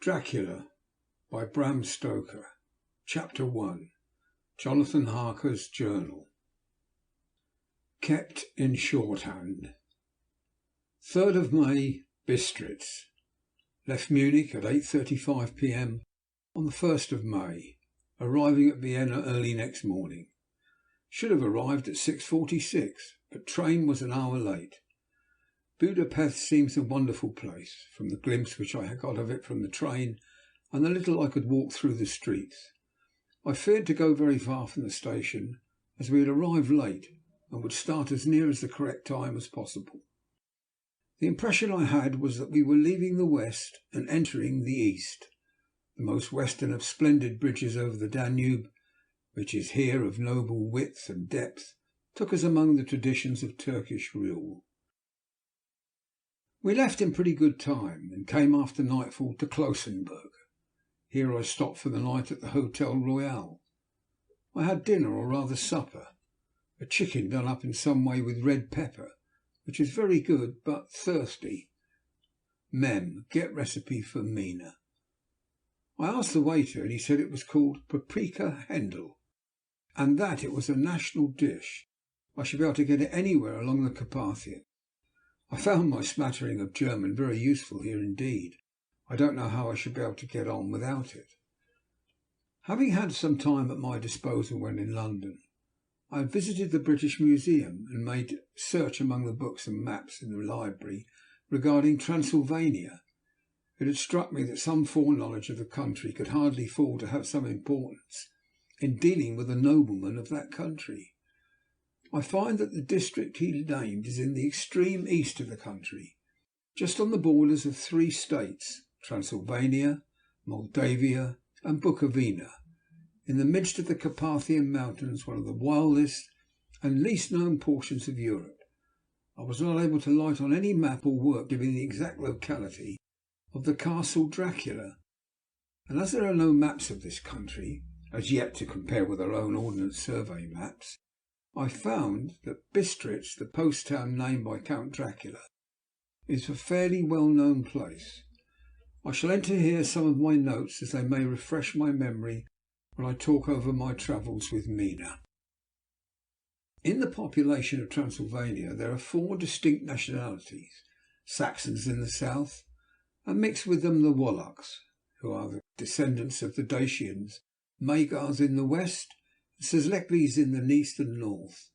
Dracula by Bram Stoker. Chapter 1. Jonathan Harker's Journal. Kept in shorthand. 3rd of May, Bistritz. Left Munich at 8:35 p.m. on the 1st of May, arriving at Vienna early next morning. Should have arrived at 6:46, but train was an hour late. Budapest seems a wonderful place, from the glimpse which I had got of it from the train and the little I could walk through the streets. I feared to go very far from the station, as we had arrived late and would start as near as the correct time as possible. The impression I had was that we were leaving the west and entering the east. The most western of splendid bridges over the Danube, which is here of noble width and depth, took us among the traditions of Turkish rule. We left in pretty good time and came after nightfall to Klausenburg. Here I stopped for the night at the Hotel Royal. I had dinner, or rather supper, a chicken done up in some way with red pepper, which is very good but thirsty. Mem, get recipe for Mina. I asked the waiter, and he said it was called paprika Hendel, and that it was a national dish. I should be able to get it anywhere along the Carpathian. I found my smattering of German very useful here indeed. I don't know how I should be able to get on without it. Having had some time at my disposal when in London, I had visited the British Museum and made search among the books and maps in the library regarding Transylvania. It had struck me that some foreknowledge of the country could hardly fail to have some importance in dealing with a nobleman of that country. I find that the district he named is in the extreme east of the country, just on the borders of 3 states, Transylvania, Moldavia and Bukovina, in the midst of the Carpathian Mountains, one of the wildest and least known portions of Europe. I was not able to light on any map or work giving the exact locality of the castle Dracula, and as there are no maps of this country as yet to compare with our own Ordnance Survey maps, I found that Bistritz, the post town named by Count Dracula, is a fairly well-known place. I shall enter here some of my notes, as they may refresh my memory when I talk over my travels with Mina. In the population of Transylvania there are 4 distinct nationalities: Saxons in the south, and mixed with them the Wallachs, who are the descendants of the Dacians, Magyars in the west, and Szeklerys in the east and north.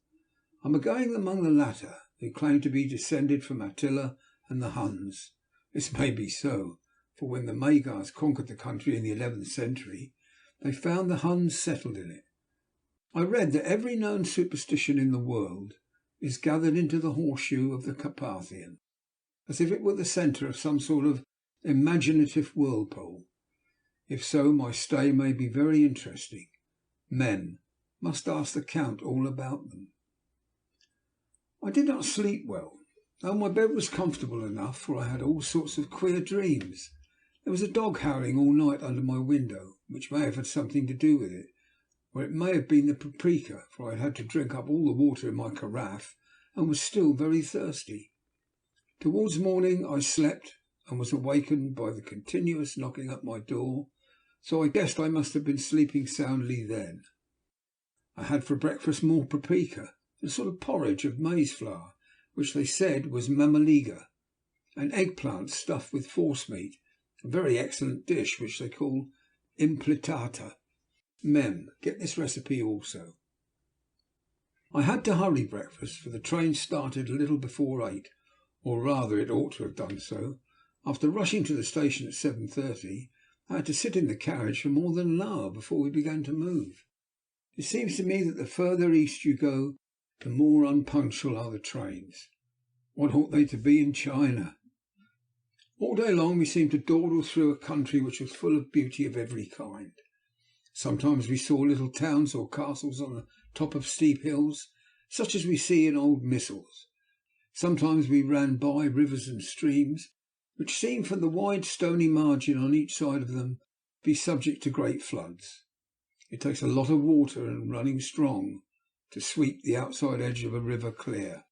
I am going among the latter, who claim to be descended from Attila and the Huns. This may be so, for when the Magyars conquered the country in the 11th century, they found the Huns settled in it. I read that every known superstition in the world is gathered into the horseshoe of the Carpathian, as if it were the centre of some sort of imaginative whirlpool. If so, my stay may be very interesting. Mem, must ask the Count all about them. I did not sleep well, though my bed was comfortable enough, for I had all sorts of queer dreams. There was a dog howling all night under my window, which may have had something to do with it, or it may have been the paprika, for I had had to drink up all the water in my carafe and was still very thirsty. Towards morning I slept and was awakened by the continuous knocking at my door, so I guessed I must have been sleeping soundly then. I had for breakfast more paprika, a sort of porridge of maize flour, which they said was mamaliga, and eggplant stuffed with forcemeat, a very excellent dish which they call implitata. Mem, get this recipe also. I had to hurry breakfast, for the train started a little before 8, or rather it ought to have done so. After rushing to the station at 7:30, I had to sit in the carriage for more than an hour before we began to move. It seems to me that the further east you go, the more unpunctual are the trains. What ought they to be in China? All day long we seemed to dawdle through a country which was full of beauty of every kind. Sometimes we saw little towns or castles on the top of steep hills, such as we see in old missals. Sometimes we ran by rivers and streams, which seemed from the wide stony margin on each side of them to be subject to great floods. It takes a lot of water and running strong to sweep the outside edge of a river clear.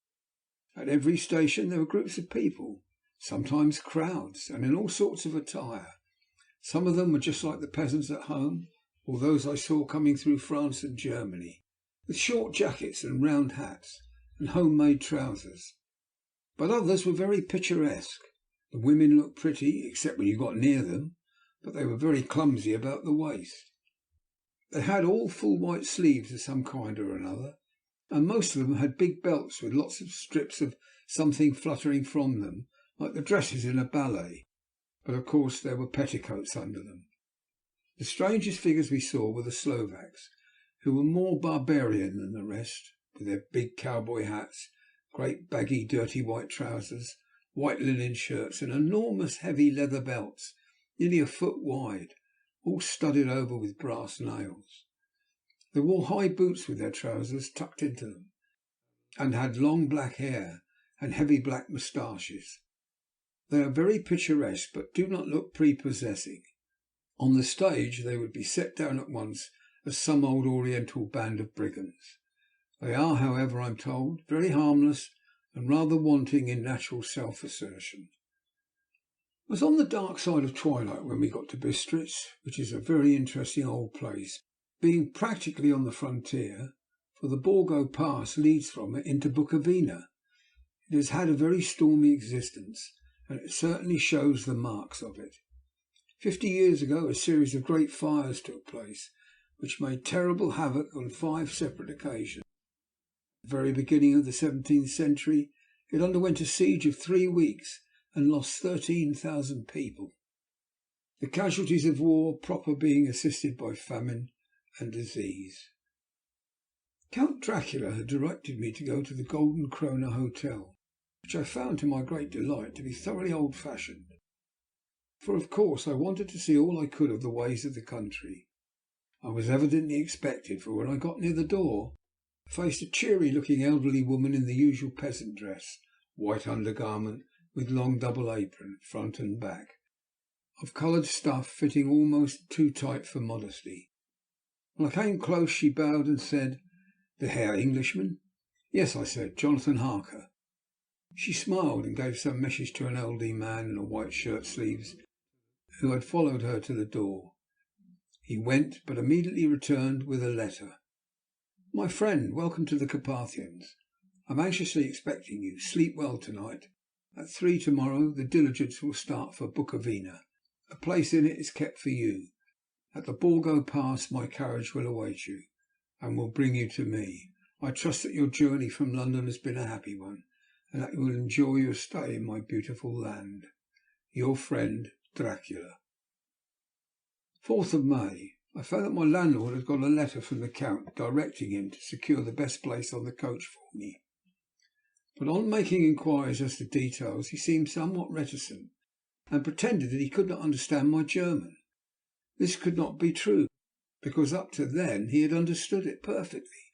At every station there were groups of people, sometimes crowds, and in all sorts of attire. Some of them were just like the peasants at home, or those I saw coming through France and Germany, with short jackets and round hats and homemade trousers. But others were very picturesque. The women looked pretty, except when you got near them, but they were very clumsy about the waist. They had all full white sleeves of some kind or another, and most of them had big belts with lots of strips of something fluttering from them, like the dresses in a ballet. But of course there were petticoats under them. The strangest figures we saw were the Slovaks, who were more barbarian than the rest, with their big cowboy hats, great baggy dirty white trousers, white linen shirts, and enormous heavy leather belts, nearly a foot wide, all studded over with brass nails. They wore high boots with their trousers tucked into them, and had long black hair and heavy black moustaches. They are very picturesque, but do not look prepossessing. On the stage they would be set down at once as some old Oriental band of brigands. They are, however, I am told, very harmless and rather wanting in natural self-assertion. It was on the dark side of twilight when we got to Bistritz, which is a very interesting old place, being practically on the frontier, for the Borgo Pass leads from it into Bukovina. It has had a very stormy existence, and it certainly shows the marks of it. 50 years ago a series of great fires took place, which made terrible havoc on 5 separate occasions. At the very beginning of the 17th century it underwent a siege of 3 weeks and lost 13,000 people, the casualties of war proper being assisted by famine and disease. Count Dracula had directed me to go to the Golden Krone Hotel, which I found to my great delight to be thoroughly old-fashioned, for of course I wanted to see all I could of the ways of the country. I was evidently expected, for when I got near the door I faced a cheery-looking elderly woman in the usual peasant dress, white undergarment with long double apron, front and back, of coloured stuff fitting almost too tight for modesty. When I came close she bowed and said, "The Herr Englishman?" "Yes," I said, "Jonathan Harker." She smiled and gave some message to an elderly man in a white shirt sleeves who had followed her to the door. He went, but immediately returned with a letter. "My friend, welcome to the Carpathians. I am anxiously expecting you. Sleep well tonight. At 3 tomorrow the diligence will start for Bukovina. A place in it is kept for you. At the Borgo Pass my carriage will await you, and will bring you to me. I trust that your journey from London has been a happy one, and that you will enjoy your stay in my beautiful land. Your friend, Dracula." 4th of May. I found that my landlord had got a letter from the Count directing him to secure the best place on the coach for me. But on making inquiries as to details he seemed somewhat reticent, and pretended that he could not understand my German. This could not be true, because up to then he had understood it perfectly.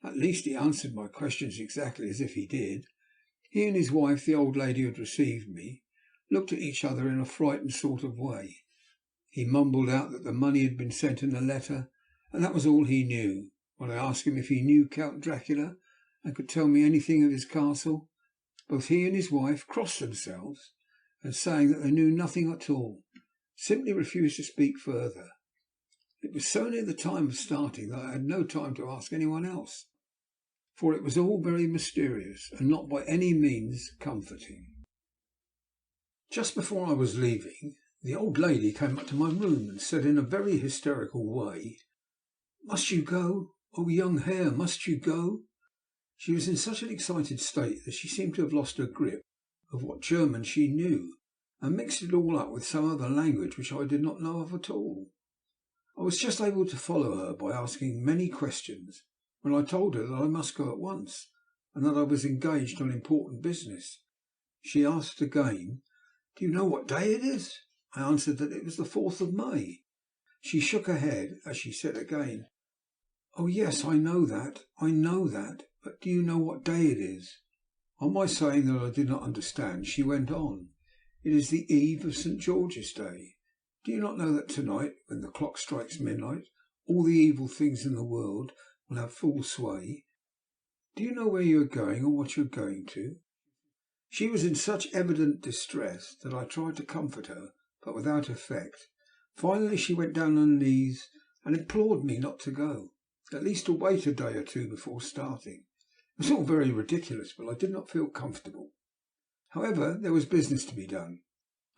At least he answered my questions exactly as if he did. He and his wife, the old lady who had received me, looked at each other in a frightened sort of way. He mumbled out that the money had been sent in a letter, and that was all he knew. When I asked him if he knew Count Dracula and could tell me anything of his castle, both he and his wife crossed themselves, and saying that they knew nothing at all, simply refused to speak further. It was so near the time of starting that I had no time to ask anyone else, for it was all very mysterious and not by any means comforting. Just before I was leaving, the old lady came up to my room and said in a very hysterical way, "Must you go? Oh, young Herr, must you go?" She was in such an excited state that she seemed to have lost her grip of what German she knew, and mixed it all up with some other language which I did not know of at all. I was just able to follow her by asking many questions, when I told her that I must go at once, and that I was engaged on important business. She asked again, "Do you know what day it is?" I answered that it was the 4th of May. She shook her head as she said again, "Oh yes, I know that, but do you know what day it is?" On my saying that I did not understand, she went on, "It is the eve of St. George's Day. Do you not know that tonight, when the clock strikes midnight, all the evil things in the world will have full sway? Do you know where you are going, or what you are going to?" She was in such evident distress that I tried to comfort her, but without effect, Finally she went down on her knees and implored me not to go, at least to wait a day or two before starting. It was all very ridiculous, but I did not feel comfortable. However, there was business to be done,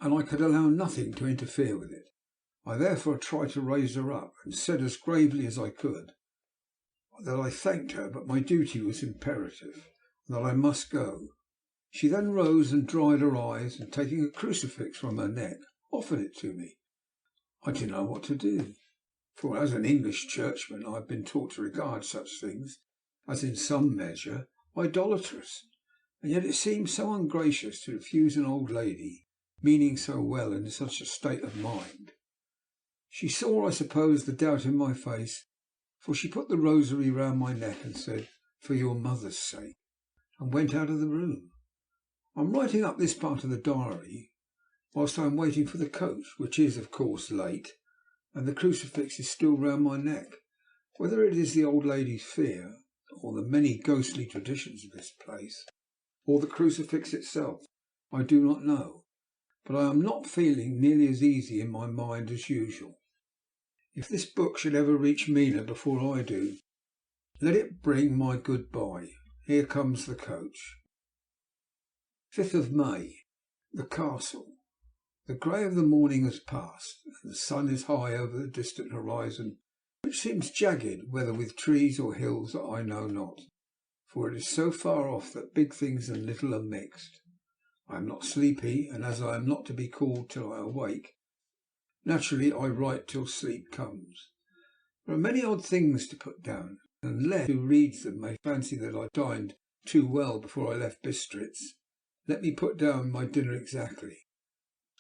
and I could allow nothing to interfere with it. I therefore tried to raise her up, and said as gravely as I could that I thanked her, but my duty was imperative, and that I must go. She then rose and dried her eyes, and taking a crucifix from her neck, offered it to me. I didn't know what to do, for as an English churchman I had been taught to regard such things as in some measure idolatrous, and yet it seemed so ungracious to refuse an old lady meaning so well in such a state of mind. She saw, I suppose, the doubt in my face, for she put the rosary round my neck and said, "For your mother's sake," and went out of the room. I'm writing up this part of the diary whilst I am waiting for the coach, which is, of course, late, and the crucifix is still round my neck. Whether it is the old lady's fear, or the many ghostly traditions of this place, or the crucifix itself, I do not know, but I am not feeling nearly as easy in my mind as usual. If this book should ever reach Mina before I do, let it bring my goodbye. Here comes the coach. 5th of May. The Castle. The grey of the morning has passed, and the sun is high over the distant horizon, which seems jagged, whether with trees or hills that I know not, for it is so far off that big things and little are mixed. I am not sleepy, and as I am not to be called till I awake, naturally I write till sleep comes. There are many odd things to put down, and Les, who reads them, may fancy that I dined too well before I left Bistritz. Let me put down my dinner exactly.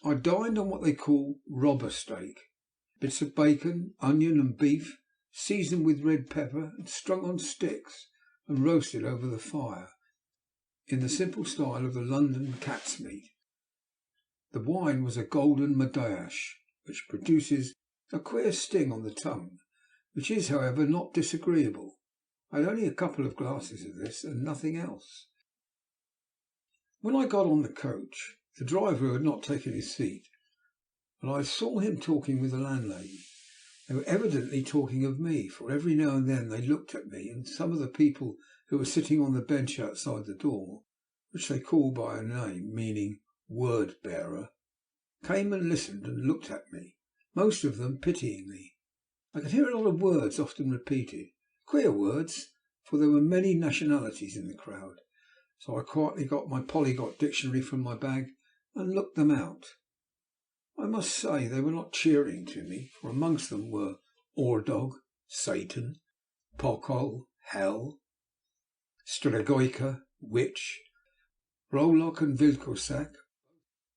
I dined on what they call robber steak, bits of bacon, onion and beef, seasoned with red pepper and strung on sticks and roasted over the fire, in the simple style of the London cat's meat. The wine was a golden Madeiash, which produces a queer sting on the tongue, which is, however, not disagreeable. I had only a couple of glasses of this and nothing else. When I got on the coach, the driver had not taken his seat, but I saw him talking with the landlady. They were evidently talking of me, for every now and then they looked at me, and some of the people who were sitting on the bench outside the door, which they called by a name meaning word bearer, came and listened and looked at me, most of them pityingly. I could hear a lot of words often repeated, queer words, for there were many nationalities in the crowd. So I quietly got my polyglot dictionary from my bag and looked them out. I must say they were not cheering to me, for amongst them were Ordog, Satan, Pokol, Hell, Stragoika, Witch, Rolok and Vilkosak,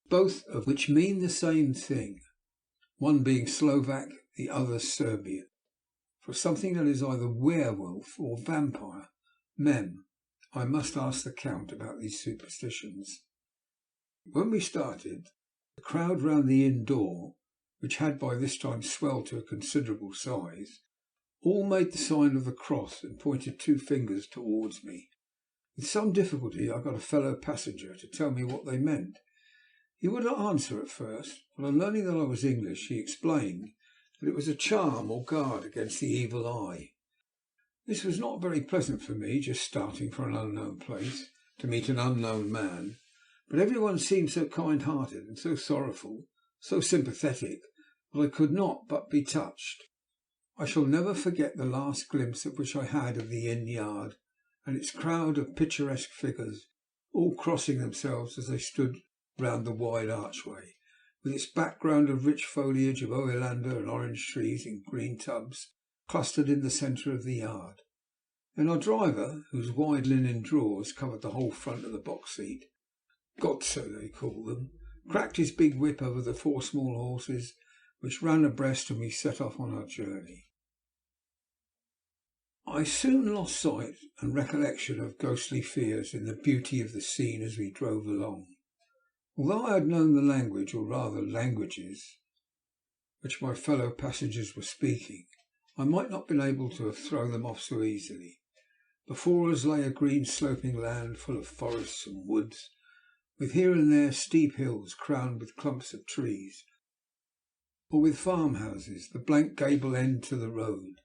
both of which mean the same thing, one being Slovak, the other Serbian, for something that is either werewolf or vampire. Mem. I must ask the Count about these superstitions. When we started, the crowd round the inn door, which had by this time swelled to a considerable size, all made the sign of the cross and pointed two fingers towards me. With some difficulty I got a fellow passenger to tell me what they meant. He would not answer at first, but on learning that I was English, he explained that it was a charm or guard against the evil eye. This was not very pleasant for me, just starting for an unknown place to meet an unknown man, but everyone seemed so kind-hearted and so sorrowful, so sympathetic, that I could not but be touched. I shall never forget the last glimpse of which I had of the inn yard and its crowd of picturesque figures, all crossing themselves as they stood round the wide archway, with its background of rich foliage of oleander and orange trees in green tubs clustered in the centre of the yard. Then our driver, whose wide linen drawers covered the whole front of the box seat, Godso they call them, cracked his big whip over the four small horses, which ran abreast, and we set off on our journey. I soon lost sight and recollection of ghostly fears in the beauty of the scene as we drove along. Although I had known the language, or rather languages, which my fellow passengers were speaking, I might not have been able to have thrown them off so easily. Before us lay a green sloping land full of forests and woods, with here and there steep hills crowned with clumps of trees, or with farmhouses, the blank gable end to the road.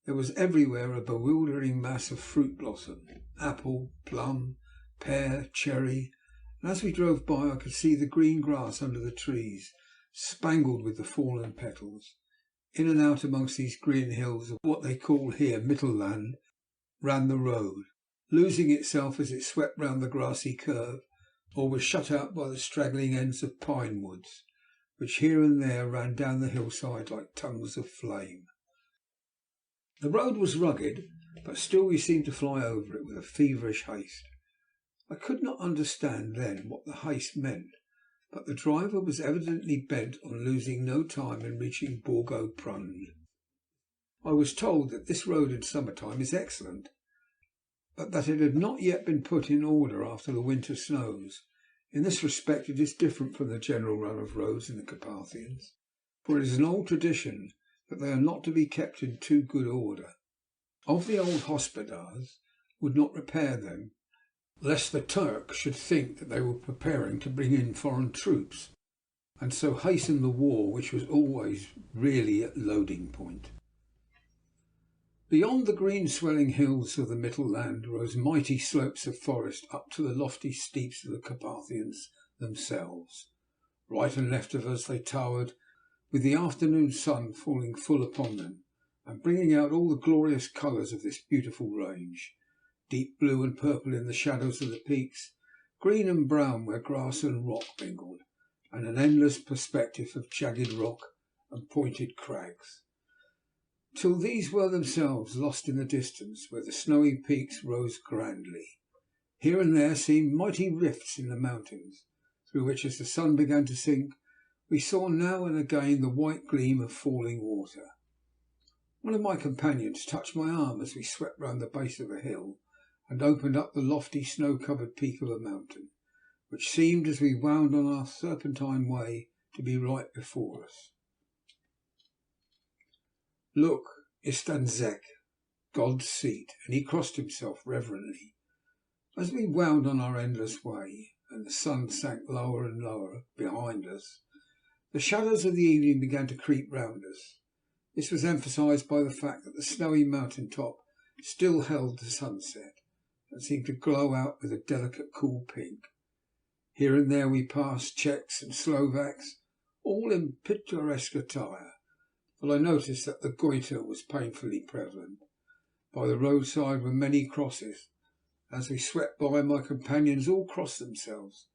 There was everywhere a bewildering mass of fruit blossom, apple, plum, pear, cherry, and as we drove by I could see the green grass under the trees, spangled with the fallen petals. In and out amongst these green hills of what they call here Mittelland ran the road, losing itself as it swept round the grassy curve, or was shut out by the straggling ends of pine woods, which here and there ran down the hillside like tongues of flame. The road was rugged, but still we seemed to fly over it with a feverish haste. I could not understand then what the haste meant, but the driver was evidently bent on losing no time in reaching Borgo Prund. I was told that this road in summer-time is excellent, but that it had not yet been put in order after the winter snows. In this respect it is different from the general run of roads in the Carpathians, for it is an old tradition that they are not to be kept in too good order. Of the old hospodars would not repair them, lest the Turks should think that they were preparing to bring in foreign troops, and so hasten the war which was always really at loading point. Beyond the green swelling hills of the Mittelland rose mighty slopes of forest up to the lofty steeps of the Carpathians themselves. Right and left of us they towered, with the afternoon sun falling full upon them, and bringing out all the glorious colours of this beautiful range, deep blue and purple in the shadows of the peaks, green and brown where grass and rock mingled, and an endless perspective of jagged rock and pointed crags, till these were themselves lost in the distance, where the snowy peaks rose grandly. Here and there seemed mighty rifts in the mountains, through which, as the sun began to sink, we saw now and again the white gleam of falling water. One of my companions touched my arm as we swept round the base of a hill and opened up the lofty snow-covered peak of a mountain, which seemed, as we wound on our serpentine way, to be right before us. "Look, Istanzek, God's seat," and he crossed himself reverently. As we wound on our endless way, and the sun sank lower and lower behind us, the shadows of the evening began to creep round us. This was emphasized by the fact that the snowy mountain top still held the sunset, and seemed to glow out with a delicate cool pink. Here and there we passed Czechs and Slovaks, all in picturesque attire, but I noticed that the goiter was painfully prevalent. By the roadside were many crosses. As we swept by, my companions all crossed themselves.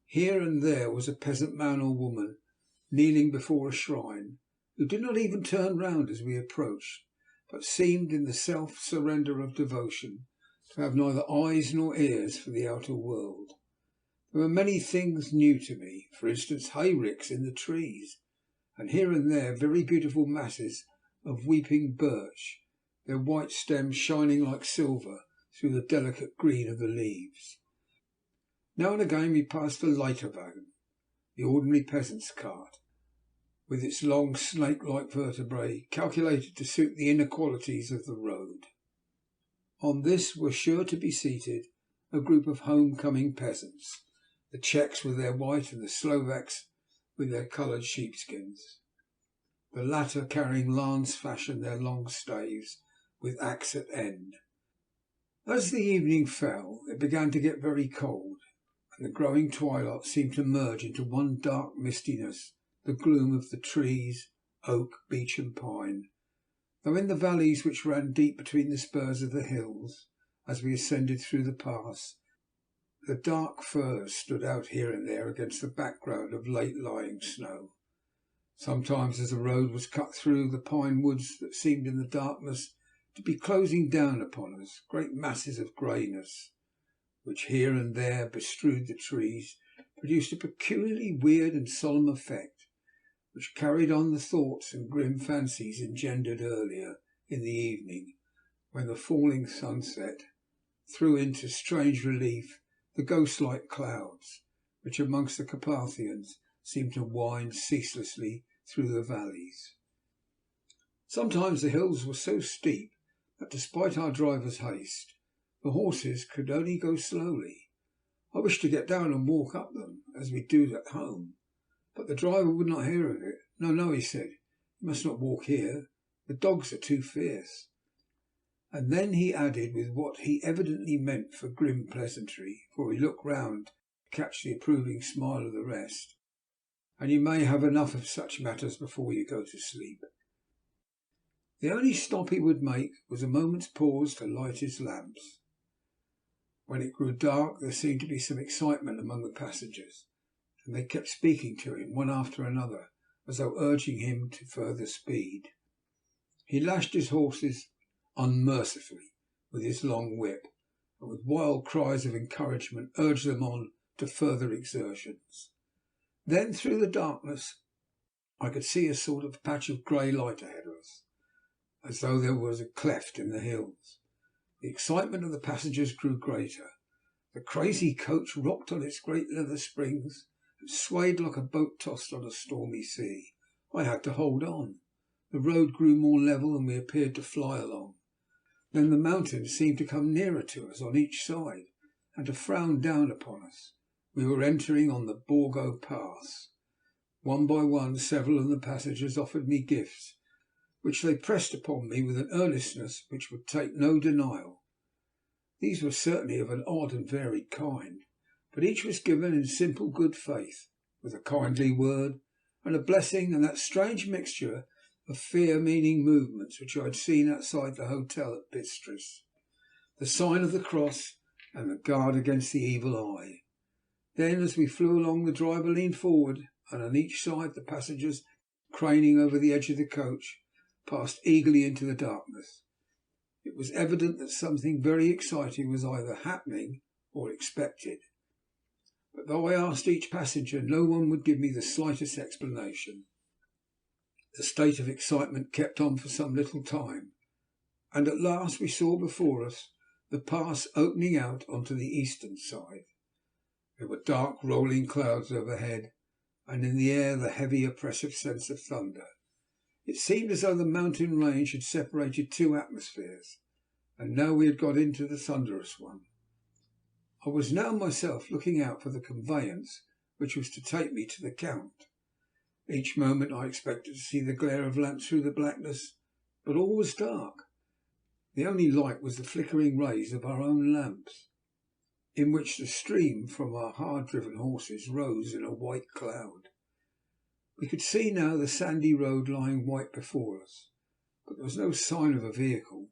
Here and there was a peasant man or woman kneeling before a shrine, who did not even turn round as we approached, but seemed, in the self-surrender of devotion, to have neither eyes nor ears for the outer world. There were many things new to me, for instance, hayricks in the trees, and here and there very beautiful masses of weeping birch, their white stems shining like silver through the delicate green of the leaves. Now and again we passed a Leiterwagen, the ordinary peasant's cart, with its long snake-like vertebrae calculated to suit the inequalities of the road. On this were sure to be seated a group of home-coming peasants, the Czechs with their white and the Slovaks with their coloured sheepskins, the latter carrying lance fashion their long staves with axe at end. As the evening fell, it began to get very cold, and the growing twilight seemed to merge into one dark mistiness, the gloom of the trees, oak, beech and pine, though in the valleys which ran deep between the spurs of the hills, as we ascended through the pass, the dark firs stood out here and there against the background of late-lying snow. Sometimes, as the road was cut through the pine woods that seemed in the darkness to be closing down upon us, great masses of greyness, which here and there bestrewed the trees, produced a peculiarly weird and solemn effect, which carried on the thoughts and grim fancies engendered earlier in the evening, when the falling sunset threw into strange relief the ghost-like clouds which amongst the Carpathians seemed to wind ceaselessly through the valleys. Sometimes the hills were so steep that, despite our driver's haste, the horses could only go slowly. I wished to get down and walk up them, as we do at home, but the driver would not hear of it, No, no, he said. You must not walk here. The dogs are too fierce. And then he added, with what he evidently meant for grim pleasantry, for he looked round to catch the approving smile of the rest, and you may have enough of such matters before you go to sleep. The only stop he would make was a moment's pause to light his lamps. When it grew dark, there seemed to be some excitement among the passengers, and they kept speaking to him, one after another, as though urging him to further speed. He lashed his horses unmercifully with his long whip, and with wild cries of encouragement urged them on to further exertions. Then, through the darkness, I could see a sort of patch of grey light ahead of us, as though there was a cleft in the hills. The excitement of the passengers grew greater. The crazy coach rocked on its great leather springs and swayed like a boat tossed on a stormy sea. I had to hold on. The road grew more level and we appeared to fly along. Then the mountains seemed to come nearer to us on each side and to frown down upon us. We were entering on the Borgo Pass. One by one, several of the passengers offered me gifts, which they pressed upon me with an earnestness which would take no denial. These were certainly of an odd and varied kind, but each was given in simple good faith, with a kindly word and a blessing and that strange mixture of fear-meaning movements which I had seen outside the hotel at Bistris, the sign of the cross and the guard against the evil eye. Then, as we flew along, the driver leaned forward, and on each side the passengers, craning over the edge of the coach, passed eagerly into the darkness. It was evident that something very exciting was either happening or expected. But though I asked each passenger, no one would give me the slightest explanation. The state of excitement kept on for some little time, and at last we saw before us the pass opening out onto the eastern side. There were dark rolling clouds overhead, and in the air the heavy oppressive sense of thunder. It seemed as though the mountain range had separated two atmospheres, and now we had got into the thunderous one. I was now myself looking out for the conveyance which was to take me to the Count. Each moment I expected to see the glare of lamps through the blackness, but all was dark. The only light was the flickering rays of our own lamps, in which the stream from our hard-driven horses rose in a white cloud. We could see now the sandy road lying white before us, but there was no sign of a vehicle.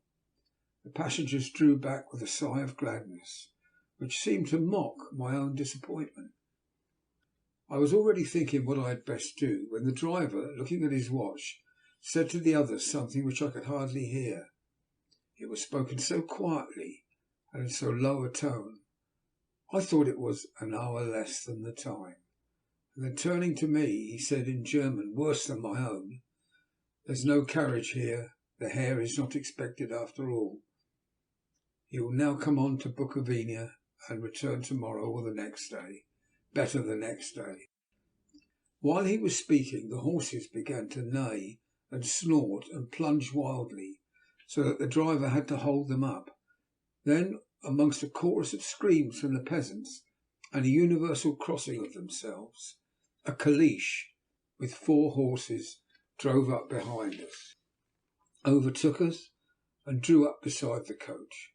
The passengers drew back with a sigh of gladness, which seemed to mock my own disappointment. I was already thinking what I had best do, when the driver, looking at his watch, said to the others something which I could hardly hear. It was spoken so quietly and in so low a tone, I thought it was an hour less than the time. And then turning to me, he said in German, worse than my own, "There's no carriage here. The Herr is not expected after all. He will now come on to Bukovina and return tomorrow or the next day. Better the next day." While he was speaking, the horses began to neigh and snort and plunge wildly, so that the driver had to hold them up. Then, amongst a chorus of screams from the peasants and a universal crossing of themselves, a caleche with 4 horses drove up behind us, overtook us, and drew up beside the coach.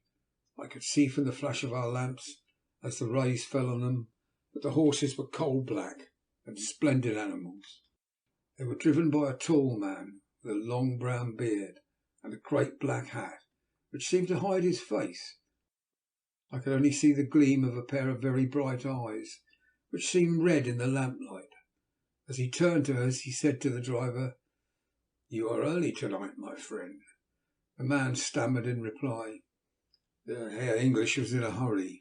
I could see from the flash of our lamps, as the rays fell on them, that the horses were coal black and splendid animals. They were driven by a tall man with a long brown beard and a great black hat, which seemed to hide his face. I could only see the gleam of a pair of very bright eyes, which seemed red in the lamplight. As he turned to us, he said to the driver, "You are early tonight, my friend." The man stammered in reply, "The Herr English was in a hurry."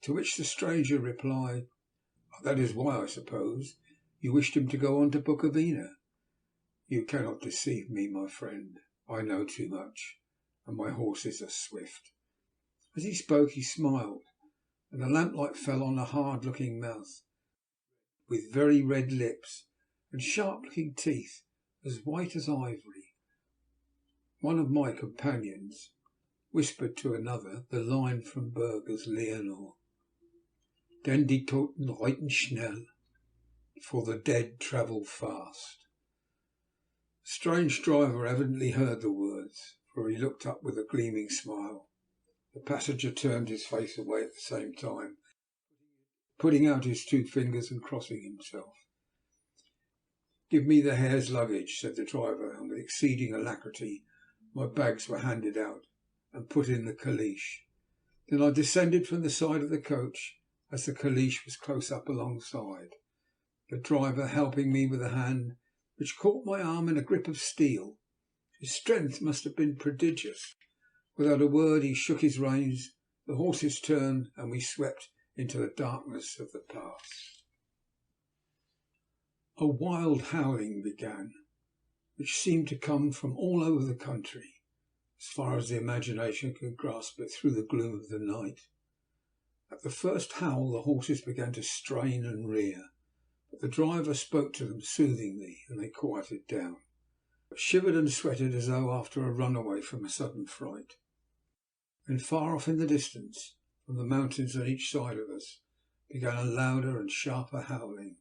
To which the stranger replied, "That is why, I suppose, you wished him to go on to Bukovina." "You cannot deceive me, my friend. I know too much, and my horses are swift." As he spoke he smiled, and the lamplight fell on a hard-looking mouth, with very red lips and sharp-looking teeth as white as ivory. One of my companions whispered to another the line from Burger's Leonore, "Denn die Toten reiten schnell, for the dead travel fast." strange driver evidently heard the words, for he looked up with a gleaming smile. The passenger turned his face away at the same time, putting out his two fingers and crossing himself. "Give me the hare's luggage," said the driver, and with exceeding alacrity my bags were handed out and put in the caliche. Then I descended from the side of the coach as the caliche was close up alongside, the driver helping me with a hand which caught my arm in a grip of steel. His strength must have been prodigious. Without a word he shook his reins, the horses turned, and we swept into the darkness of the pass. A wild howling began, which seemed to come from all over the country, as far as the imagination could grasp it through the gloom of the night. At the first howl the horses began to strain and rear, but the driver spoke to them soothingly, and they quieted down, but shivered and sweated as though after a runaway from a sudden fright. Then far off in the distance, from the mountains on each side of us, began a louder and sharper howling,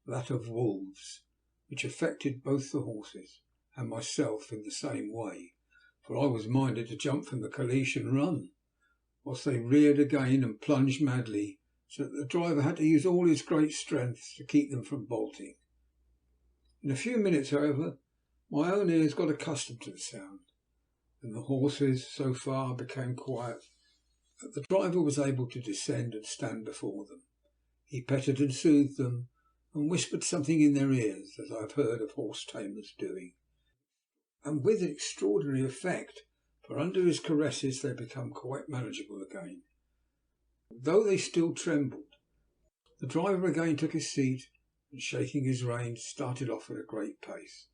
that of wolves, which affected both the horses and myself in the same way, for I was minded to jump from the caliche and run, whilst they reared again and plunged madly, so that the driver had to use all his great strength to keep them from bolting. In a few minutes, however, my own ears got accustomed to the sound, and the horses so far became quiet that the driver was able to descend and stand before them. He petted and soothed them, and whispered something in their ears, as I have heard of horse tamers doing, and with extraordinary effect, for under his caresses they became quite manageable again, though they still trembled. The driver again took his seat, and shaking his reins, started off at a great pace.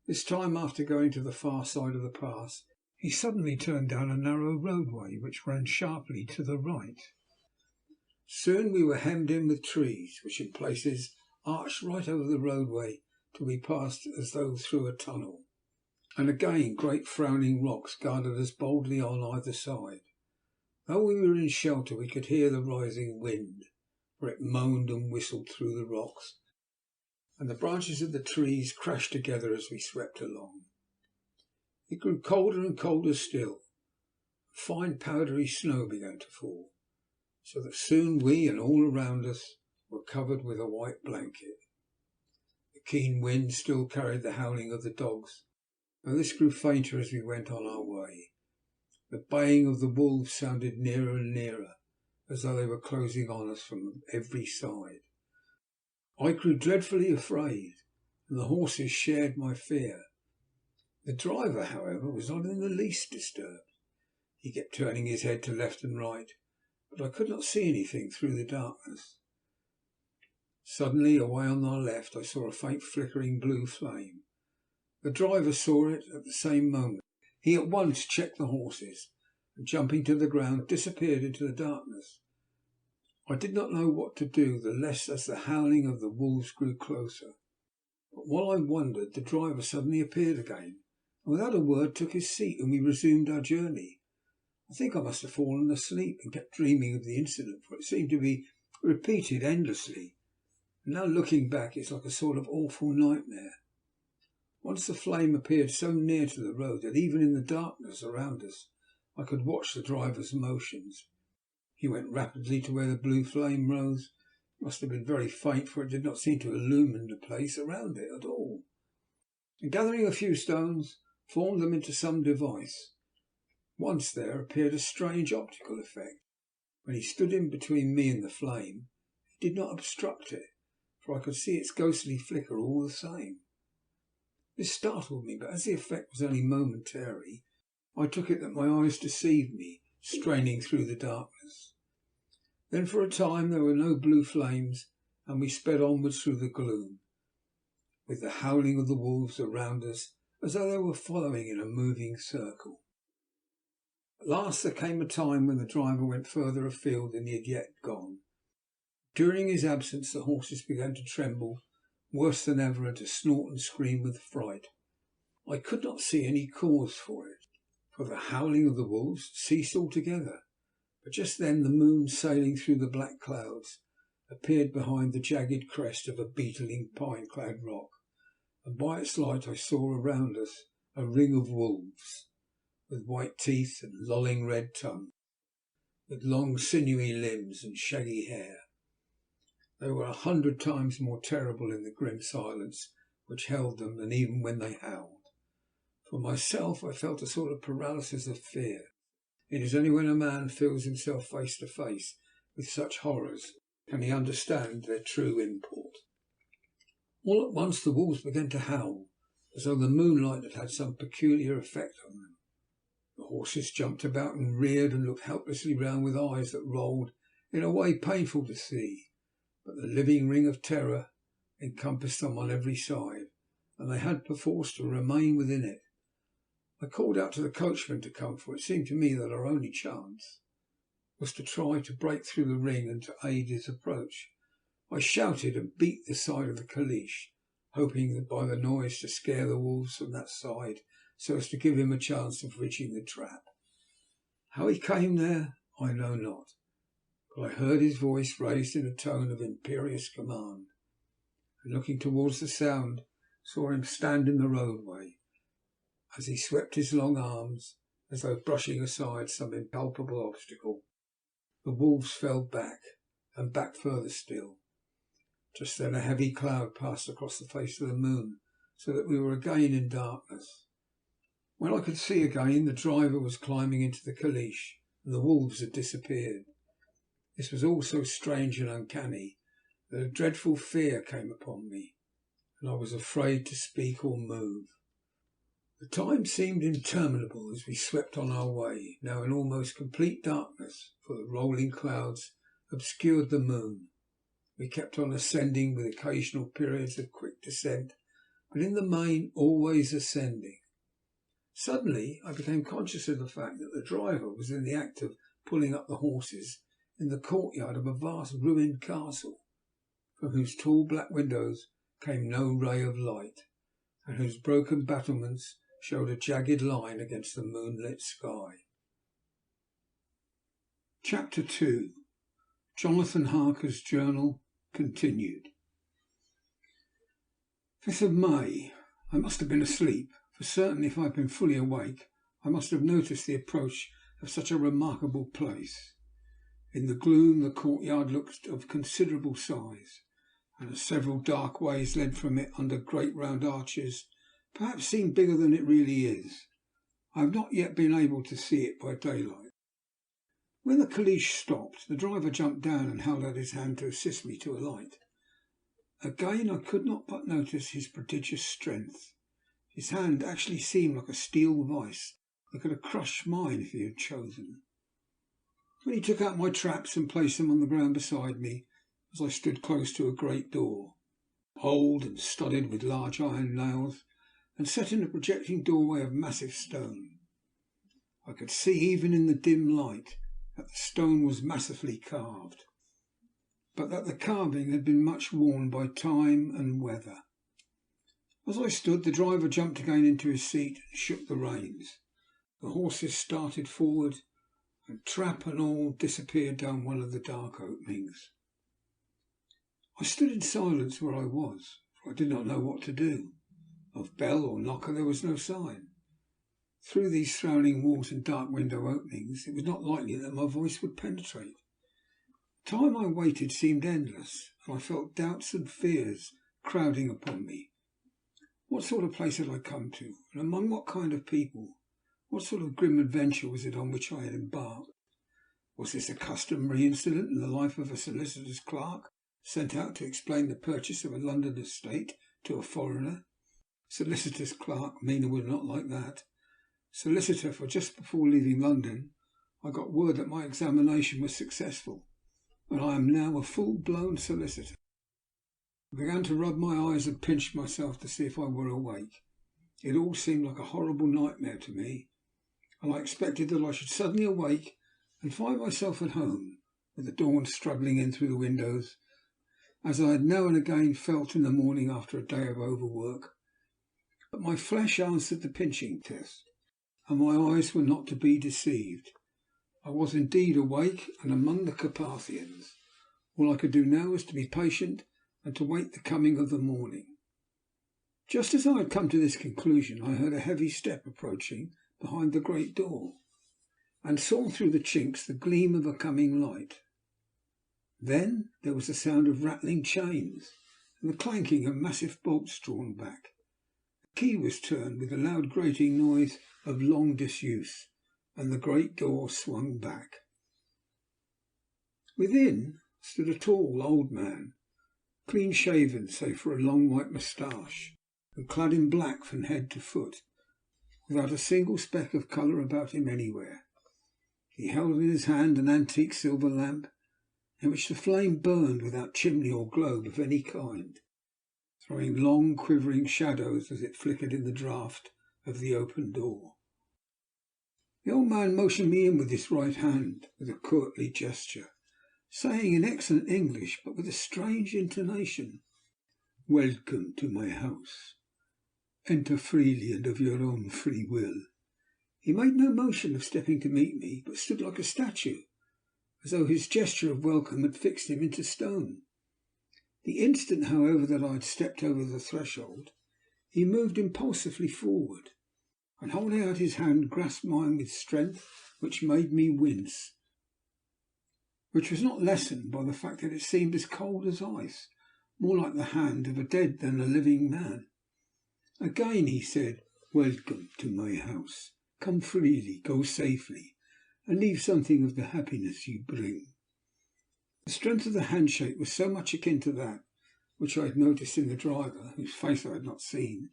This time, after going to the far side of the pass, he suddenly turned down a narrow roadway which ran sharply to the right. Soon we were hemmed in with trees, which in places arched right over the roadway till we passed as though through a tunnel, and again great frowning rocks guarded us boldly on either side. Though we were in shelter, we could hear the rising wind, for it moaned and whistled through the rocks, and the branches of the trees crashed together as we swept along. It grew colder and colder still. Fine powdery snow began to fall, so that soon we and all around us were covered with a white blanket. The keen wind still carried the howling of the dogs, though this grew fainter as we went on our way. The baying of the wolves sounded nearer and nearer, as though they were closing on us from every side. I grew dreadfully afraid, and the horses shared my fear. The driver, however, was not in the least disturbed. He kept turning his head to left and right, but I could not see anything through the darkness. Suddenly, away on our left, I saw a faint flickering blue flame. The driver saw it at the same moment. He at once checked the horses, and jumping to the ground, disappeared into the darkness. I did not know what to do, the less as the howling of the wolves grew closer. But while I wondered, the driver suddenly appeared again, and without a word took his seat, and we resumed our journey. I think I must have fallen asleep and kept dreaming of the incident, for it seemed to be repeated endlessly. And now looking back, it's like a sort of awful nightmare. Once the flame appeared so near to the road that even in the darkness around us I could watch the driver's motions. He went rapidly to where the blue flame rose. It must have been very faint, for it did not seem to illumine the place around it at all. And gathering a few stones, formed them into some device. Once there appeared a strange optical effect. When he stood in between me and the flame, it did not obstruct it, for I could see its ghostly flicker all the same. This startled me, but as the effect was only momentary, I took it that my eyes deceived me, straining through the darkness. Then for a time there were no blue flames, and we sped onwards through the gloom, with the howling of the wolves around us as though they were following in a moving circle. At last there came a time when the driver went further afield than he had yet gone. During his absence the horses began to tremble worse than ever and to snort and scream with fright. I could not see any cause for it, for the howling of the wolves ceased altogether. But just then the moon, sailing through the black clouds, appeared behind the jagged crest of a beetling pine-clad rock, and by its light I saw around us a ring of wolves, with white teeth and lolling red tongues, with long sinewy limbs and shaggy hair. They were 100 times more terrible in the grim silence which held them than even when they howled. For myself, I felt a sort of paralysis of fear. It is only when a man feels himself face to face with such horrors can he understand their true import. All at once the wolves began to howl, as though the moonlight had had some peculiar effect on them. The horses jumped about and reared and looked helplessly round with eyes that rolled in a way painful to see, but the living ring of terror encompassed them on every side, and they had perforce to remain within it. I called out to the coachman to come, for it seemed to me that our only chance was to try to break through the ring and to aid his approach. I shouted and beat the side of the caleche, hoping that by the noise to scare the wolves from that side so as to give him a chance of reaching the trap. How he came there I know not, but I heard his voice raised in a tone of imperious command, and looking towards the sound saw him stand in the roadway. As he swept his long arms as though brushing aside some impalpable obstacle, the wolves fell back, and back further still. Just then a heavy cloud passed across the face of the moon, so that we were again in darkness. When I could see again, the driver was climbing into the caleche, and the wolves had disappeared. This was all so strange and uncanny that a dreadful fear came upon me, and I was afraid to speak or move. The time seemed interminable as we swept on our way, now in almost complete darkness, for the rolling clouds obscured the moon. We kept on ascending with occasional periods of quick descent, but in the main always ascending. Suddenly I became conscious of the fact that the driver was in the act of pulling up the horses in the courtyard of a vast ruined castle, from whose tall black windows came no ray of light, and whose broken battlements showed a jagged line against the moonlit sky. Chapter 2. Jonathan Harker's Journal, continued. 5th of May. I must have been asleep, for certainly if I had been fully awake I must have noticed the approach of such a remarkable place. In the gloom the courtyard looked of considerable size, and as several dark ways led from it under great round arches, perhaps seemed bigger than it really is. I have not yet been able to see it by daylight. When the caleche stopped, the driver jumped down and held out his hand to assist me to alight. Again I could not but notice his prodigious strength. His hand actually seemed like a steel vice that could have crushed mine if he had chosen. When he took out my traps and placed them on the ground beside me, as I stood close to a great door, old and studded with large iron nails, and set in a projecting doorway of massive stone, I could see even in the dim light that the stone was massively carved, but that the carving had been much worn by time and weather. As I stood, the driver jumped again into his seat and shook the reins. The horses started forward, and trap and all disappeared down one of the dark openings. I stood in silence where I was, for I did not know what to do. Of bell or knocker there was no sign. Through these frowning walls and dark window openings it was not likely that my voice would penetrate. The time I waited seemed endless, and I felt doubts and fears crowding upon me. What sort of place had I come to, and among what kind of people? What sort of grim adventure was it on which I had embarked? Was this a customary incident in the life of a solicitor's clerk sent out to explain the purchase of a London estate to a foreigner? Solicitor's clerk, Mina would not like that. Solicitor, for just before leaving London I got word that my examination was successful, and I am now a full-blown solicitor. I began to rub my eyes and pinch myself to see if I were awake. It all seemed like a horrible nightmare to me, and I expected that I should suddenly awake and find myself at home, with the dawn struggling in through the windows, as I had now and again felt in the morning after a day of overwork. But my flesh answered the pinching test, and my eyes were not to be deceived. I was indeed awake and among the Carpathians. All I could do now was to be patient and to wait the coming of the morning. Just as I had come to this conclusion, I heard a heavy step approaching behind the great door, and saw through the chinks the gleam of a coming light. Then there was the sound of rattling chains and the clanking of massive bolts drawn back. The key was turned with a loud grating noise of long disuse, and the great door swung back. Within stood a tall old man, clean shaven save for a long white moustache, and clad in black from head to foot, without a single speck of colour about him anywhere. He held in his hand an antique silver lamp, in which the flame burned without chimney or globe of any kind, throwing long quivering shadows as it flickered in the draught of the open door. The old man motioned me in with his right hand, with a courtly gesture, saying in excellent English, but with a strange intonation, "Welcome to my house. Enter freely and of your own free will." He made no motion of stepping to meet me, but stood like a statue, as though his gesture of welcome had fixed him into stone. The instant, however, that I had stepped over the threshold, he moved impulsively forward, and holding out his hand, grasped mine with strength which made me wince, which was not lessened by the fact that it seemed as cold as ice, more like the hand of a dead than a living man. Again he said, "Welcome to my house. Come freely, go safely, and leave something of the happiness you bring." The strength of the handshake was so much akin to that which I had noticed in the driver, whose face I had not seen,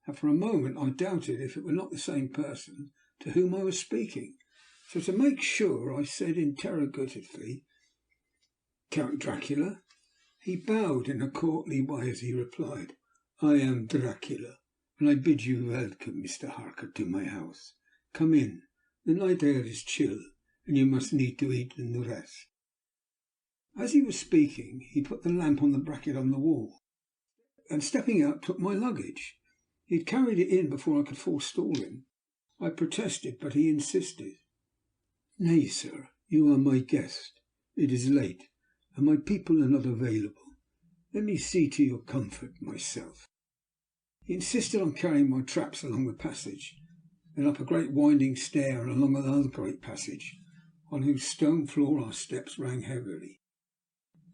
that for a moment I doubted if it were not the same person to whom I was speaking. So, to make sure, I said interrogatively, "Count Dracula?" He bowed in a courtly way as he replied, "I am Dracula, and I bid you welcome, Mr. Harker, to my house. Come in. The night air is chill, and you must need to eat and rest." As he was speaking, he put the lamp on the bracket on the wall, and stepping out, took my luggage. He had carried it in before I could forestall him. I protested, but he insisted. "Nay, sir, you are my guest. It is late, and my people are not available. Let me see to your comfort myself." He insisted on carrying my traps along the passage, then up a great winding stair and along another great passage, on whose stone floor our steps rang heavily.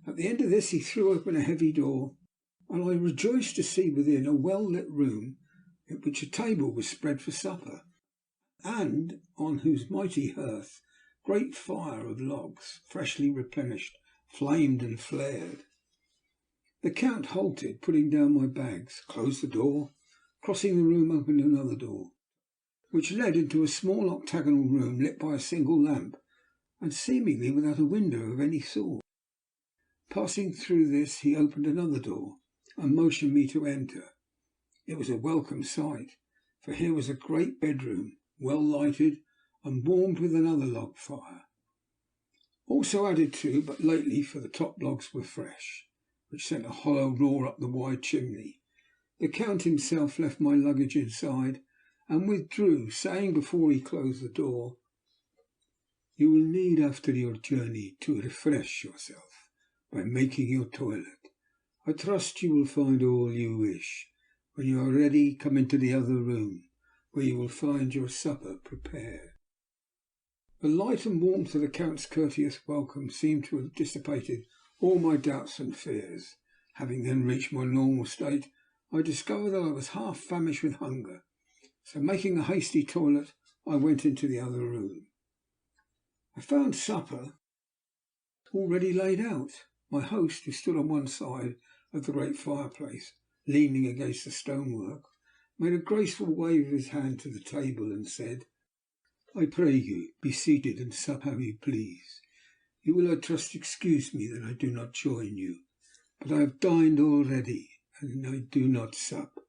At the end of this he threw open a heavy door, and I rejoiced to see within a well-lit room in which a table was spread for supper, and on whose mighty hearth great fire of logs, freshly replenished, flamed and flared. The Count halted, putting down my bags, closed the door, crossing the room opened another door, which led into a small octagonal room lit by a single lamp, and seemingly without a window of any sort. Passing through this, he opened another door, and motioned me to enter. It was a welcome sight, for here was a great bedroom, well lighted, and warmed with another log fire, also added to but lately, for the top logs were fresh, which sent a hollow roar up the wide chimney. The Count himself left my luggage inside, and withdrew, saying before he closed the door, "You will need after your journey to refresh yourself by making your toilet. I trust you will find all you wish. When you are ready, come into the other room, where you will find your supper prepared." The light and warmth of the Count's courteous welcome seemed to have dissipated all my doubts and fears. Having then reached my normal state, I discovered that I was half famished with hunger, so making a hasty toilet, I went into the other room. I found supper already laid out. My host, who stood on one side of the great fireplace, leaning against the stonework, made a graceful wave of his hand to the table, and said, "I pray you, be seated and sup how you please. You will, I trust, excuse me that I do not join you, but I have dined already, and I do not sup."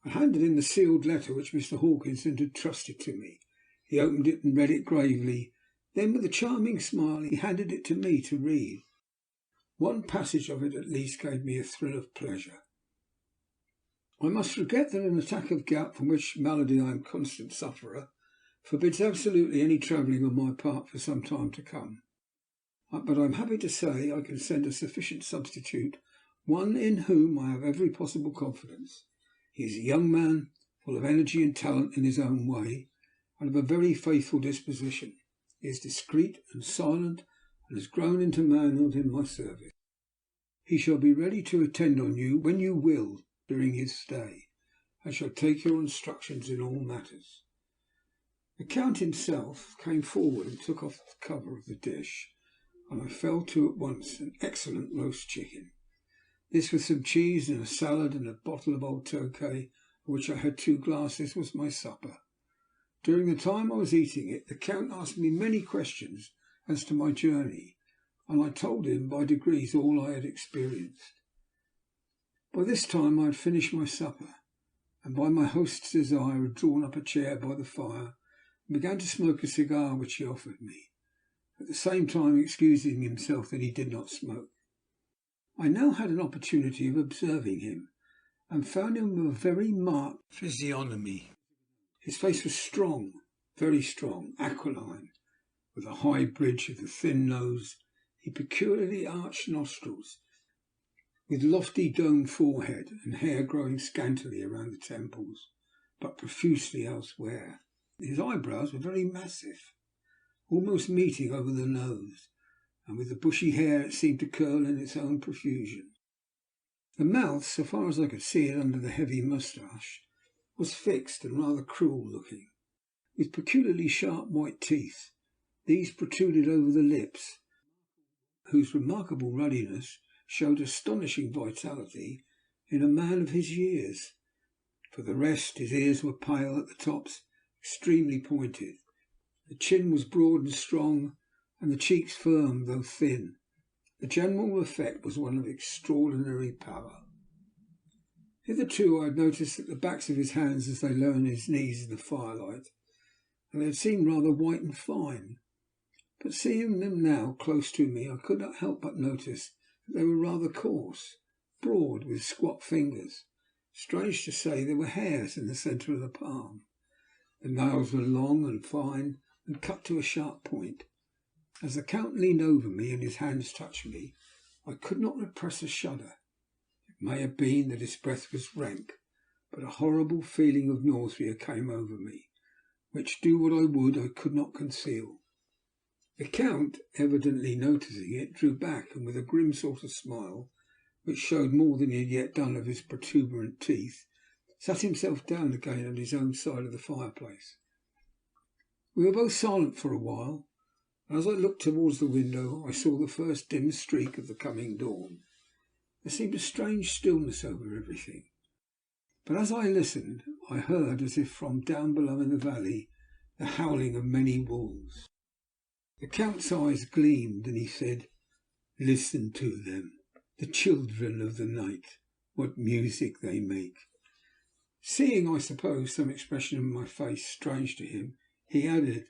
I handed him the sealed letter which Mr. Hawkins had entrusted to me. He opened it and read it gravely. Then, with a charming smile, he handed it to me to read. One passage of it at least gave me a thrill of pleasure. "I must regret that an attack of gout, from which malady I am a constant sufferer, forbids absolutely any travelling on my part for some time to come. But I am happy to say I can send a sufficient substitute one in whom I have every possible confidence. He is a young man, full of energy and talent in his own way, and of a very faithful disposition. He is discreet and silent, and has grown into manhood in my service. He shall be ready to attend on you when you will during his stay, and shall take your instructions in all matters. The Count himself came forward and took off the cover of the dish, and I fell to at once an excellent roast chicken. This, with some cheese and a salad and a bottle of old Tokay, of which I had 2 glasses, was my supper. During the time I was eating it, the Count asked me many questions as to my journey, and I told him by degrees all I had experienced. By this time I had finished my supper, and by my host's desire had drawn up a chair by the fire and began to smoke a cigar which he offered me, at the same time excusing himself that he did not smoke. I now had an opportunity of observing him, and found him of a very marked physiognomy. His face was strong, very strong, aquiline, with a high bridge of the thin nose, the peculiarly arched nostrils, with lofty domed forehead, and hair growing scantily around the temples, but profusely elsewhere. His eyebrows were very massive, almost meeting over the nose, and with the bushy hair it seemed to curl in its own profusion. The mouth, so far as I could see it under the heavy moustache, was fixed and rather cruel looking, with peculiarly sharp white teeth. These protruded over the lips, whose remarkable ruddiness showed astonishing vitality in a man of his years. For the rest, his ears were pale at the tops, extremely pointed. The chin was broad and strong, and the cheeks firm though thin. The general effect was one of extraordinary power. Hitherto I had noticed that the backs of his hands as they lay on his knees in the firelight, and they had seemed rather white and fine. But seeing them now close to me, I could not help but notice that they were rather coarse, broad, with squat fingers. Strange to say, there were hairs in the centre of the palm. The nails were long and fine, and cut to a sharp point. As the Count leaned over me and his hands touched me, I could not repress a shudder. It may have been that his breath was rank, but a horrible feeling of nausea came over me, which, do what I would, I could not conceal. The Count, evidently noticing it, drew back, and with a grim sort of smile, which showed more than he had yet done of his protuberant teeth, sat himself down again on his own side of the fireplace. We were both silent for a while. As I looked towards the window, I saw the first dim streak of the coming dawn. There seemed a strange stillness over everything. But as I listened, I heard, as if from down below in the valley, the howling of many wolves. The Count's eyes gleamed, and he said, "Listen to them, the children of the night. What music they make!" Seeing, I suppose, some expression in my face strange to him, he added,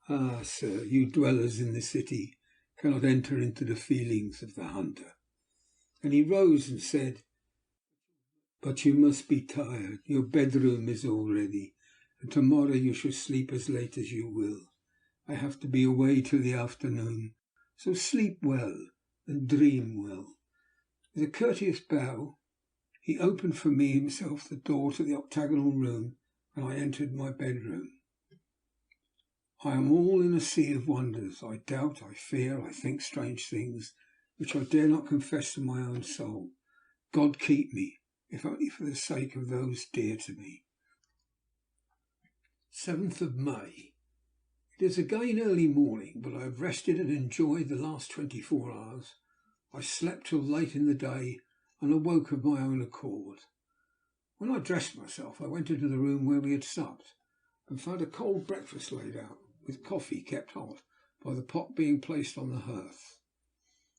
"Ah, sir, you dwellers in the city cannot enter into the feelings of the hunter." And he rose and said, "But you must be tired. Your bedroom is all ready, and tomorrow you shall sleep as late as you will. I have to be away till the afternoon, so sleep well and dream well." With a courteous bow, he opened for me himself the door to the octagonal room, and I entered my bedroom. I am all in a sea of wonders. I doubt, I fear, I think strange things, which I dare not confess to my own soul. God keep me, if only for the sake of those dear to me. 7th of May. It is again early morning, but I have rested and enjoyed the last 24 hours. I slept till late in the day, and awoke of my own accord. When I dressed myself, I went into the room where we had supped, and found a cold breakfast laid out, with coffee kept hot by the pot being placed on the hearth.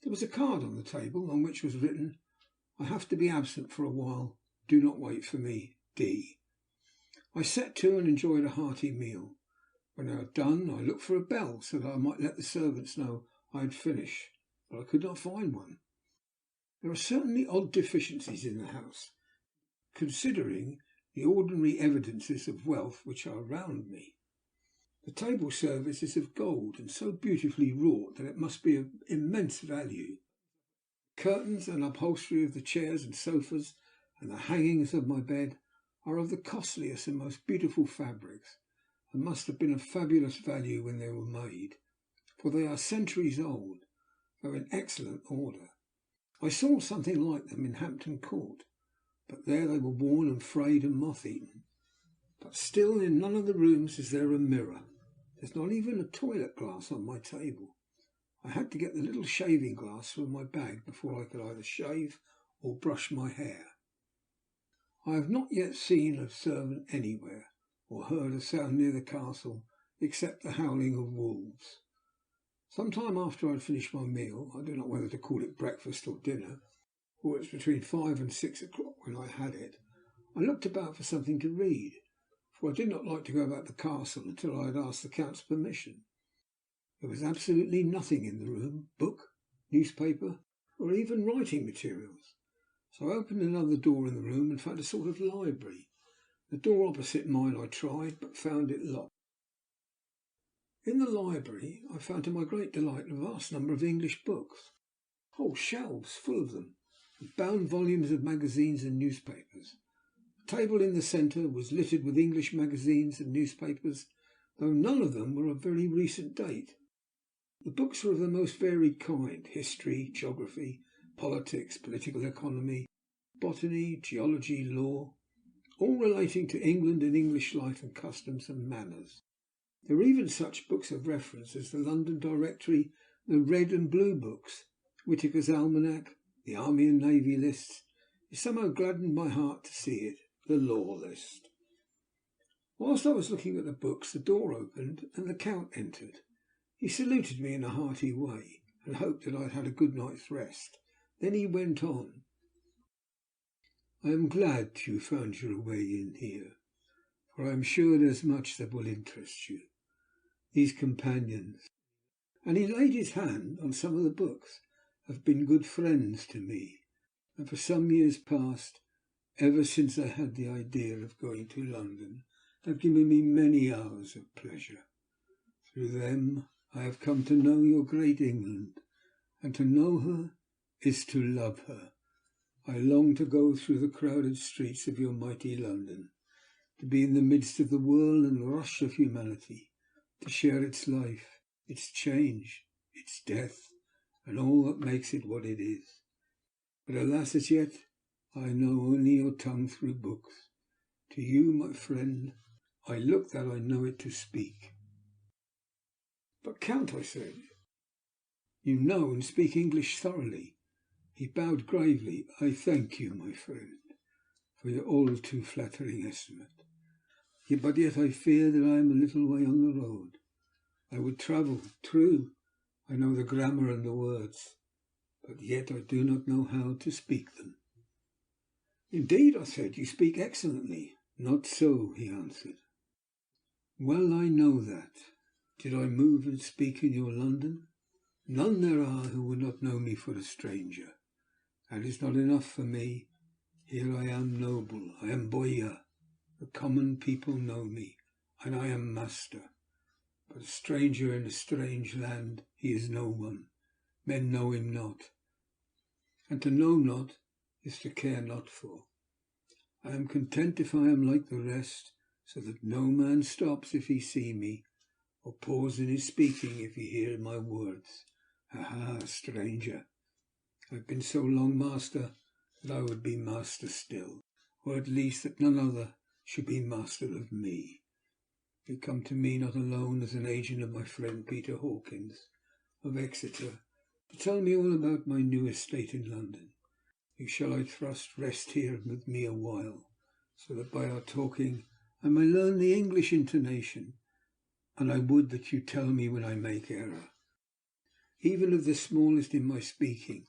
There was a card on the table, on which was written, "I have to be absent for a while. Do not wait for me. D." I set to and enjoyed a hearty meal. When I had done, I looked for a bell so that I might let the servants know I had finished, but I could not find one. There are certainly odd deficiencies in the house, considering the ordinary evidences of wealth which are around me. The table service is of gold, and so beautifully wrought that it must be of immense value. curtains and upholstery of the chairs and sofas and the hangings of my bed are of the costliest and most beautiful fabrics, and must have been of fabulous value when they were made, for they are centuries old, though in excellent order. I saw something like them in Hampton Court, but there they were worn and frayed and moth-eaten. But still in none of the rooms is there a mirror. There's not even a toilet glass on my table. I had to get the little shaving glass from my bag before I could either shave or brush my hair. I have not yet seen a servant anywhere, or heard a sound near the castle except the howling of wolves. Some time after I had finished my meal, I do not know whether to call it breakfast or dinner, for it was between 5 and 6 o'clock when I had it, I looked about for something to read, for I did not like to go about the castle until I had asked the Count's permission. There was absolutely nothing in the room, book, newspaper, or even writing materials. So I opened another door in the room and found a sort of library. The door opposite mine I tried, but found it locked. In the library I found to my great delight a vast number of English books, whole shelves full of them, with bound volumes of magazines and newspapers. The table in the centre was littered with English magazines and newspapers, though none of them were of very recent date. The books were of the most varied kind: history, geography, politics, political economy, botany, geology, law, all relating to England and English life and customs and manners. There were even such books of reference as the London Directory, the Red and Blue books, Whitaker's Almanac, the Army and Navy lists. It somehow gladdened my heart to see it, the Law List. Whilst I was looking at the books, the door opened and the Count entered. He saluted me in a hearty way, and hoped that I had had a good night's rest. Then he went on. I am glad you found your way in here, for I am sure there's much that will interest you. These companions, and he laid his hand on some of the books, have been good friends to me, and for some years past, ever since I had the idea of going to London, have given me many hours of pleasure. Through them I have come to know your great England, and to know her is to love her. I long to go through the crowded streets of your mighty London, to be in the midst of the whirl and rush of humanity, to share its life, its change, its death, and all that makes it what it is. But alas, as yet, I know only your tongue through books. To you, my friend, I look that I know it to speak. But, Count, I said, you know and speak English thoroughly. He bowed gravely. I thank you, my friend, for your all too flattering estimate. But yet I fear that I am a little way on the road. I would travel, true. I know the grammar and the words, but yet I do not know how to speak them. Indeed, I said, you speak excellently. Not so, he answered. Well, I know that. Did I move and speak in your London? None there are who would not know me for a stranger. That is not enough for me. Here I am noble, I am boyar. The common people know me, and I am master. But a stranger in a strange land, he is no one. Men know him not. And to know not is to care not for. I am content if I am like the rest, so that no man stops if he see me, or pause in his speaking if he hear my words. Aha, stranger! I have been so long master that I would be master still, or at least that none other should be master of me. You come to me not alone as an agent of my friend Peter Hawkins of Exeter to tell me all about my new estate in London. You shall, I trust, rest here with me a while, so that by our talking I may learn the English intonation, and I would that you tell me when I make error, even of the smallest in my speaking.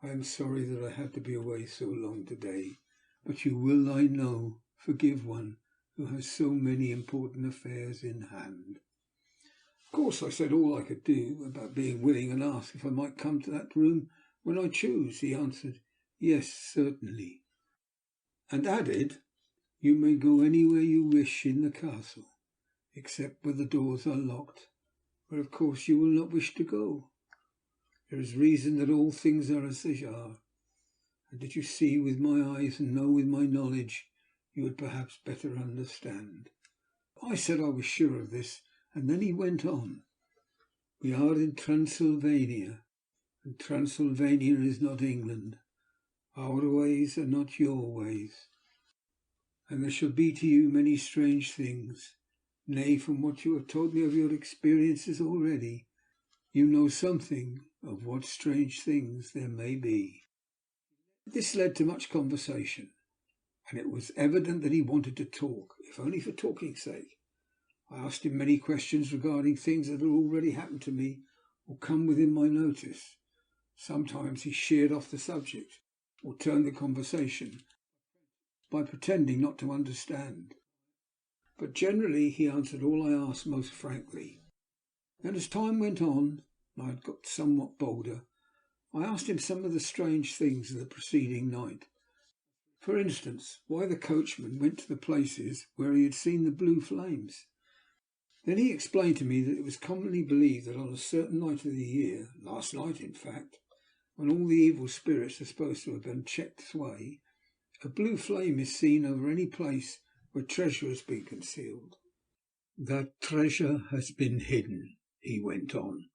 I am sorry that I had to be away so long today, but you will, I know, forgive one who has so many important affairs in hand. Of course, I said all I could do about being willing, and asked if I might come to that room when I choose. He answered, yes, certainly, and added, you may go anywhere you wish in the castle, except where the doors are locked, where of course you will not wish to go. There is reason that all things are as they are. And did you see with my eyes and know with my knowledge, you would perhaps better understand. I said I was sure of this, and then he went on. We are in Transylvania, and Transylvania is not England. Our ways are not your ways. And there shall be to you many strange things. Nay, from what you have told me of your experiences already, you know something of what strange things there may be. This led to much conversation, and it was evident that he wanted to talk, if only for talking's sake. I asked him many questions regarding things that had already happened to me or come within my notice. Sometimes he sheered off the subject or turned the conversation by pretending not to understand. But generally he answered all I asked most frankly. Then as time went on, and I had got somewhat bolder, I asked him some of the strange things of the preceding night. For instance, why the coachman went to the places where he had seen the blue flames. Then he explained to me that it was commonly believed that on a certain night of the year, last night in fact, when all the evil spirits are supposed to have been checked sway, a blue flame is seen over any place where treasure has been concealed. That treasure has been hidden, he went on,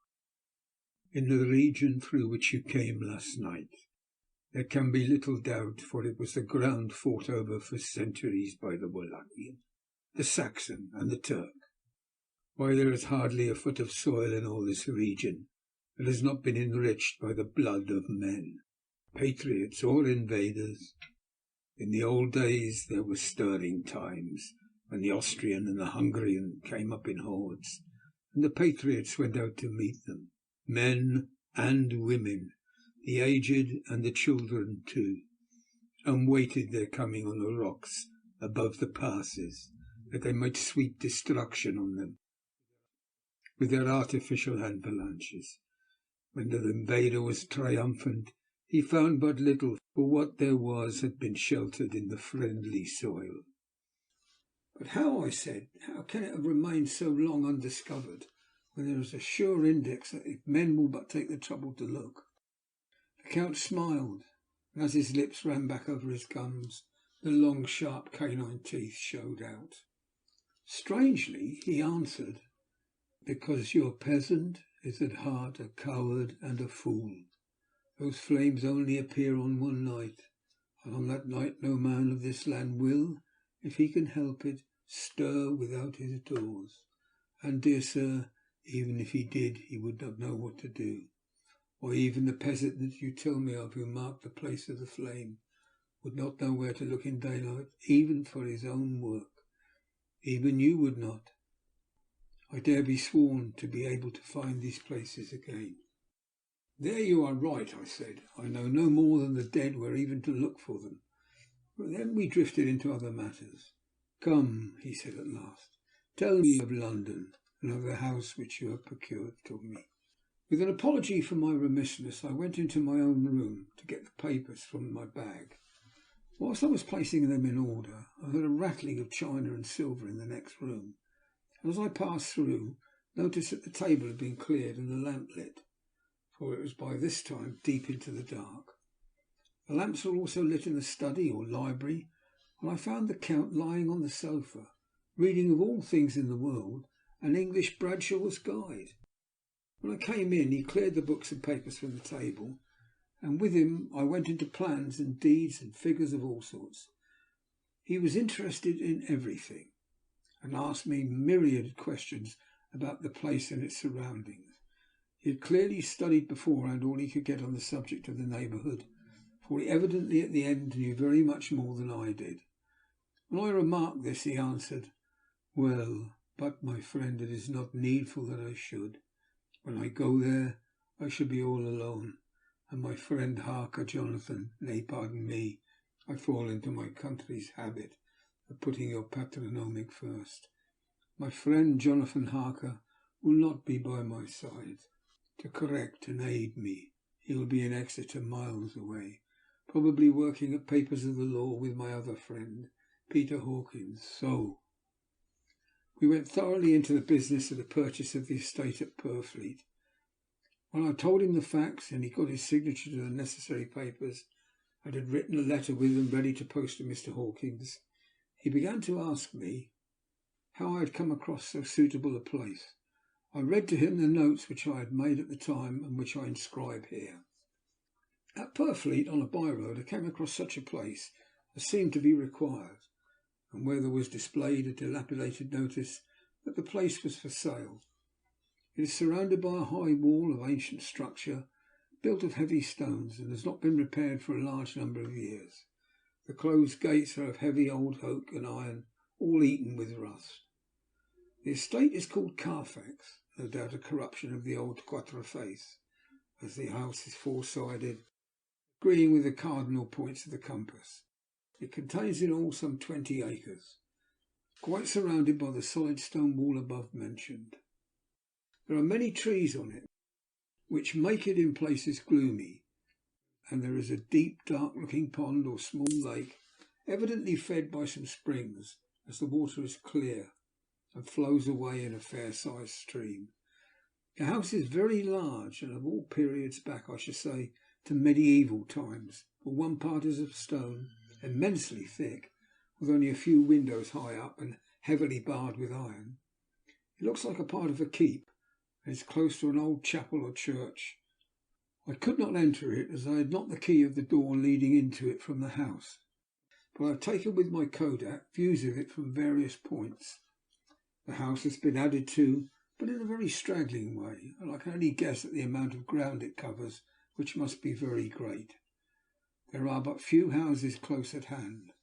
in the region through which you came last night. There can be little doubt, for it was the ground fought over for centuries by the Wallachian, the Saxon and the Turk. Why, there is hardly a foot of soil in all this region that has not been enriched by the blood of men, patriots or invaders. In the old days there were stirring times, when the Austrian and the Hungarian came up in hordes, and the patriots went out to meet them, men and women, the aged and the children too, and waited their coming on the rocks above the passes, that they might sweep destruction on them with their artificial avalanches. When the invader was triumphant, he found but little, for what there was had been sheltered in the friendly soil. But how, I said, how can it have remained so long undiscovered, when there is a sure index that if men will but take the trouble to look? The Count smiled, and as his lips ran back over his gums, the long, sharp canine teeth showed out. Strangely, he answered, because your peasant is at heart a coward and a fool. Those flames only appear on one night, and on that night no man of this land will, if he can help it, stir without his doors. And, dear sir, even if he did, he would not know what to do. Or even the peasant that you tell me of, who marked the place of the flame, would not know where to look in daylight, even for his own work. Even you would not. I dare be sworn to be able to find these places again. There you are right, I said. I know no more than the dead where even to look for them. But then we drifted into other matters. Come, he said at last, tell me of London and of the house which you have procured for me. With an apology for my remissness, I went into my own room to get the papers from my bag. Whilst I was placing them in order, I heard a rattling of china and silver in the next room, and as I passed through, noticed that the table had been cleared and the lamp lit, for it was by this time deep into the dark. The lamps were also lit in the study or library, and I found the Count lying on the sofa, reading of all things in the world an English Bradshaw's Guide. When I came in, he cleared the books and papers from the table, and with him I went into plans and deeds and figures of all sorts. He was interested in everything, and asked me myriad questions about the place and its surroundings. He had clearly studied beforehand all he could get on the subject of the neighbourhood, for he evidently at the end knew very much more than I did. When I remarked this, he answered, "Well, but, my friend, it is not needful that I should. When I go there, I shall be all alone, and my friend Harker, Jonathan, nay, pardon me, I fall into my country's habit of putting your patronymic first. My friend Jonathan Harker will not be by my side to correct and aid me. He will be in Exeter, miles away, probably working at papers of the law with my other friend, Peter Hawkins. So we went thoroughly into the business of the purchase of the estate at Purfleet, When I told him the facts, and he got his signature to the necessary papers, and had written a letter with them ready to post to Mr. Hawkins, he began to ask me how I had come across so suitable a place. I read to him the notes which I had made at the time and which I inscribe here. At Purfleet, on a by-road, I came across such a place as seemed to be required, and where there was displayed a dilapidated notice that the place was for sale. It is surrounded by a high wall of ancient structure, built of heavy stones, and has not been repaired for a large number of years. The closed gates are of heavy old oak and iron, all eaten with rust. The estate is called Carfax, no doubt a corruption of the old Quatre Face, as the house is four-sided, agreeing with the cardinal points of the compass. It contains in all some 20 acres, quite surrounded by the solid stone wall above mentioned. There are many trees on it, which make it in places gloomy, and there is a deep, dark-looking pond or small lake, evidently fed by some springs, as the water is clear and flows away in a fair-sized stream. The house is very large, and of all periods back, I should say, to medieval times, for one part is of stone, immensely thick, with only a few windows high up and heavily barred with iron. It looks like a part of a keep, and is close to an old chapel or church. I could not enter it, as I had not the key of the door leading into it from the house, but I have taken with my kodak views of it from various points. The house has been added to, but in a very straggling way, and I can only guess at the amount of ground it covers, which must be very great. There are but few houses close at hand,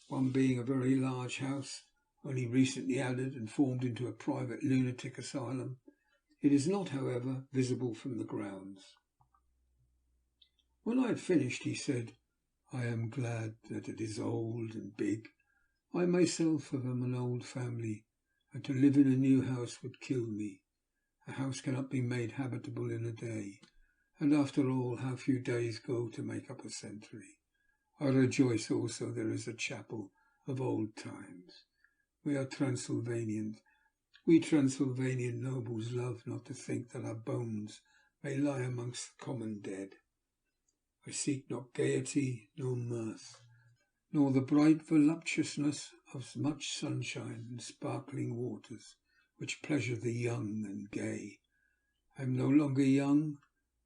one being a very large house, only recently added and formed into a private lunatic asylum. It is not, however, visible from the grounds. When I had finished, he said, "I am glad that it is old and big. I myself am an old family, and to live in a new house would kill me. A house cannot be made habitable in a day, and after all, how few days go to make up a century. I rejoice also there is a chapel of old times. We are Transylvanians. We Transylvanian nobles love not to think that our bones may lie amongst the common dead. I seek not gaiety nor mirth, nor the bright voluptuousness of much sunshine and sparkling waters, which pleasure the young and gay. I am no longer young,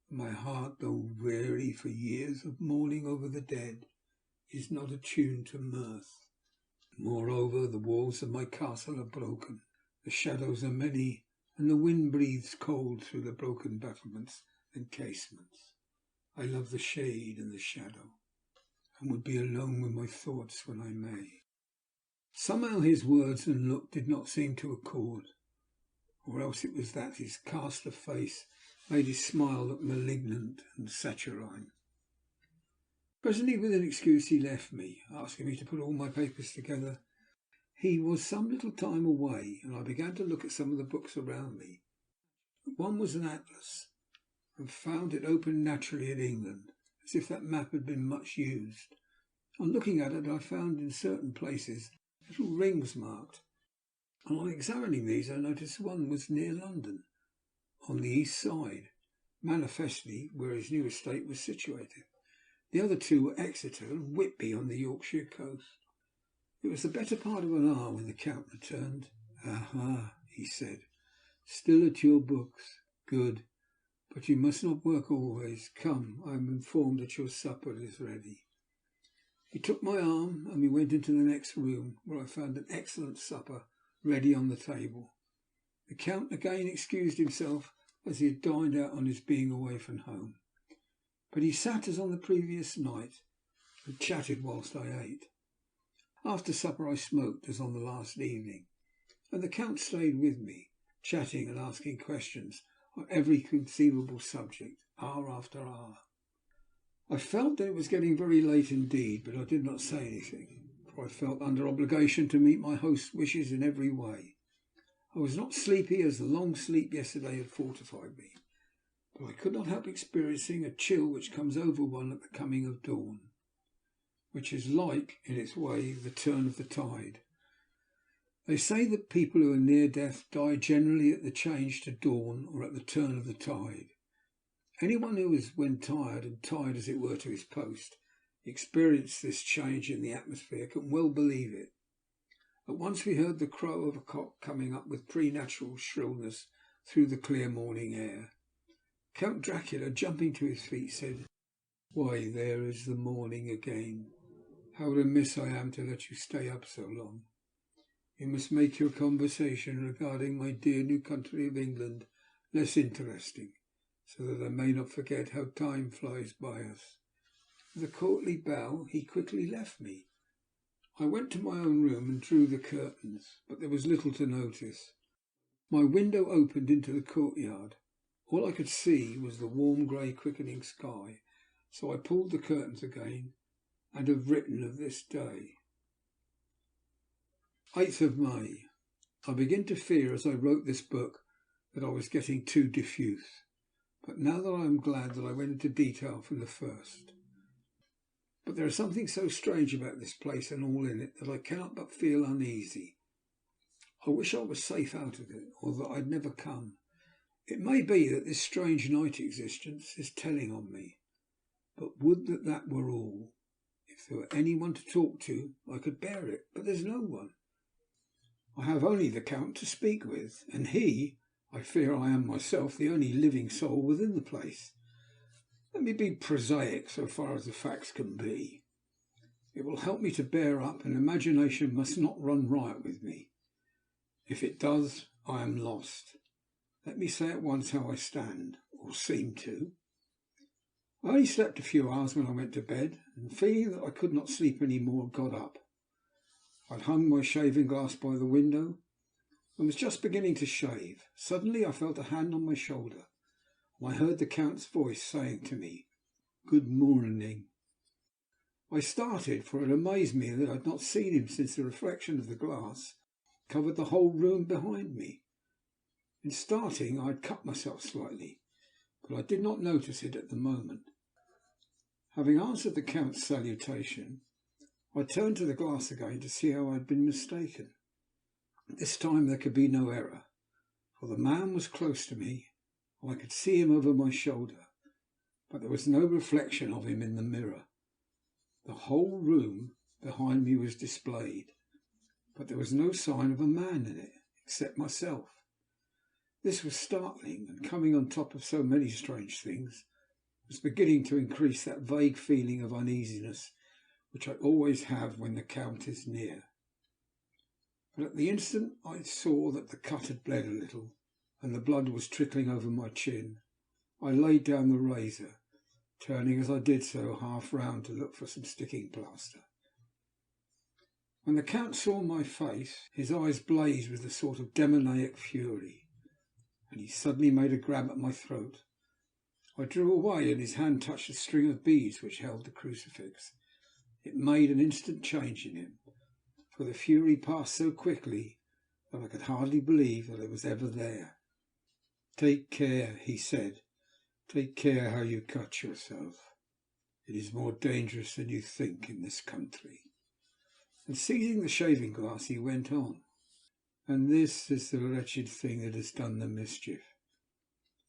and my heart, though weary for years of mourning over the dead, is not attuned to mirth. Moreover, the walls of my castle are broken, the shadows are many, and the wind breathes cold through the broken battlements and casements. I love the shade and the shadow, and would be alone with my thoughts when I may." Somehow his words and look did not seem to accord, or else it was that his cast of face made his smile look malignant and saturnine. Presently, with an excuse, he left me, asking me to put all my papers together. He was some little time away, and I began to look at some of the books around me. One was an atlas, and found it open naturally in England, as if that map had been much used. On looking at it, I found in certain places little rings marked, and on examining these I noticed one was near London, on the east side, manifestly where his new estate was situated. The other two were Exeter and Whitby on the Yorkshire coast. It was the better part of an hour when the Count returned. "Aha," he said, "still at your books. Good. But you must not work always. Come, I am informed that your supper is ready." He took my arm, and we went into the next room, where I found an excellent supper ready on the table. The Count again excused himself, as he had dined out on his being away from home. But he sat as on the previous night, and chatted whilst I ate. After supper I smoked, as on the last evening, and the Count stayed with me, chatting and asking questions on every conceivable subject, hour after hour. I felt that it was getting very late indeed, but I did not say anything, for I felt under obligation to meet my host's wishes in every way. I was not sleepy, as the long sleep yesterday had fortified me, but I could not help experiencing a chill which comes over one at the coming of dawn, which is like, in its way, the turn of the tide. They say that people who are near death die generally at the change to dawn or at the turn of the tide. Anyone who has, when tired and tied as it were to his post, experienced this change in the atmosphere can well believe it. At once we heard the crow of a cock coming up with preternatural shrillness through the clear morning air. Count Dracula, jumping to his feet, said, "Why, there is the morning again. How remiss I am to let you stay up so long. You must make your conversation regarding my dear new country of England less interesting, so that I may not forget how time flies by us." With a courtly bow, he quickly left me. I went to my own room and drew the curtains, but there was little to notice. My window opened into the courtyard. All I could see was the warm grey quickening sky, so I pulled the curtains again and have written of this day. 8th of May. I begin to fear as I wrote this book that I was getting too diffuse, but now that I am glad that I went into detail from the first. But there is something so strange about this place and all in it that I cannot but feel uneasy. I wish I was safe out of it, or that I had never come. It may be that this strange night existence is telling on me, but would that that were all. If there were anyone to talk to, I could bear it, but there's no one. I have only the Count to speak with, and he, I fear I am myself, the only living soul within the place. Let me be prosaic so far as the facts can be. It will help me to bear up, and imagination must not run riot with me. If it does, I am lost. Let me say at once how I stand, or seem to. I only slept a few hours when I went to bed, and feeling that I could not sleep any more, got up. I had hung my shaving glass by the window and was just beginning to shave. Suddenly I felt a hand on my shoulder, and I heard the Count's voice saying to me, "Good morning." I started, for it amazed me that I had not seen him since the reflection of the glass covered the whole room behind me. In starting I had cut myself slightly, but I did not notice it at the moment. Having answered the Count's salutation, I turned to the glass again to see how I had been mistaken. This time there could be no error, for the man was close to me, and I could see him over my shoulder, but there was no reflection of him in the mirror. The whole room behind me was displayed, but there was no sign of a man in it, except myself. This was startling, and coming on top of so many strange things, was beginning to increase that vague feeling of uneasiness which I always have when the Count is near. But at the instant I saw that the cut had bled a little, and the blood was trickling over my chin, I laid down the razor, turning as I did so half round to look for some sticking plaster. When the Count saw my face, his eyes blazed with a sort of demoniac fury, and he suddenly made a grab at my throat. I drew away, and his hand touched the string of beads which held the crucifix. It made an instant change in him, for the fury passed so quickly that I could hardly believe that it was ever there. "Take care," he said. "Take care how you cut yourself. It is more dangerous than you think in this country." And seizing the shaving glass, he went on. "And this is the wretched thing that has done the mischief.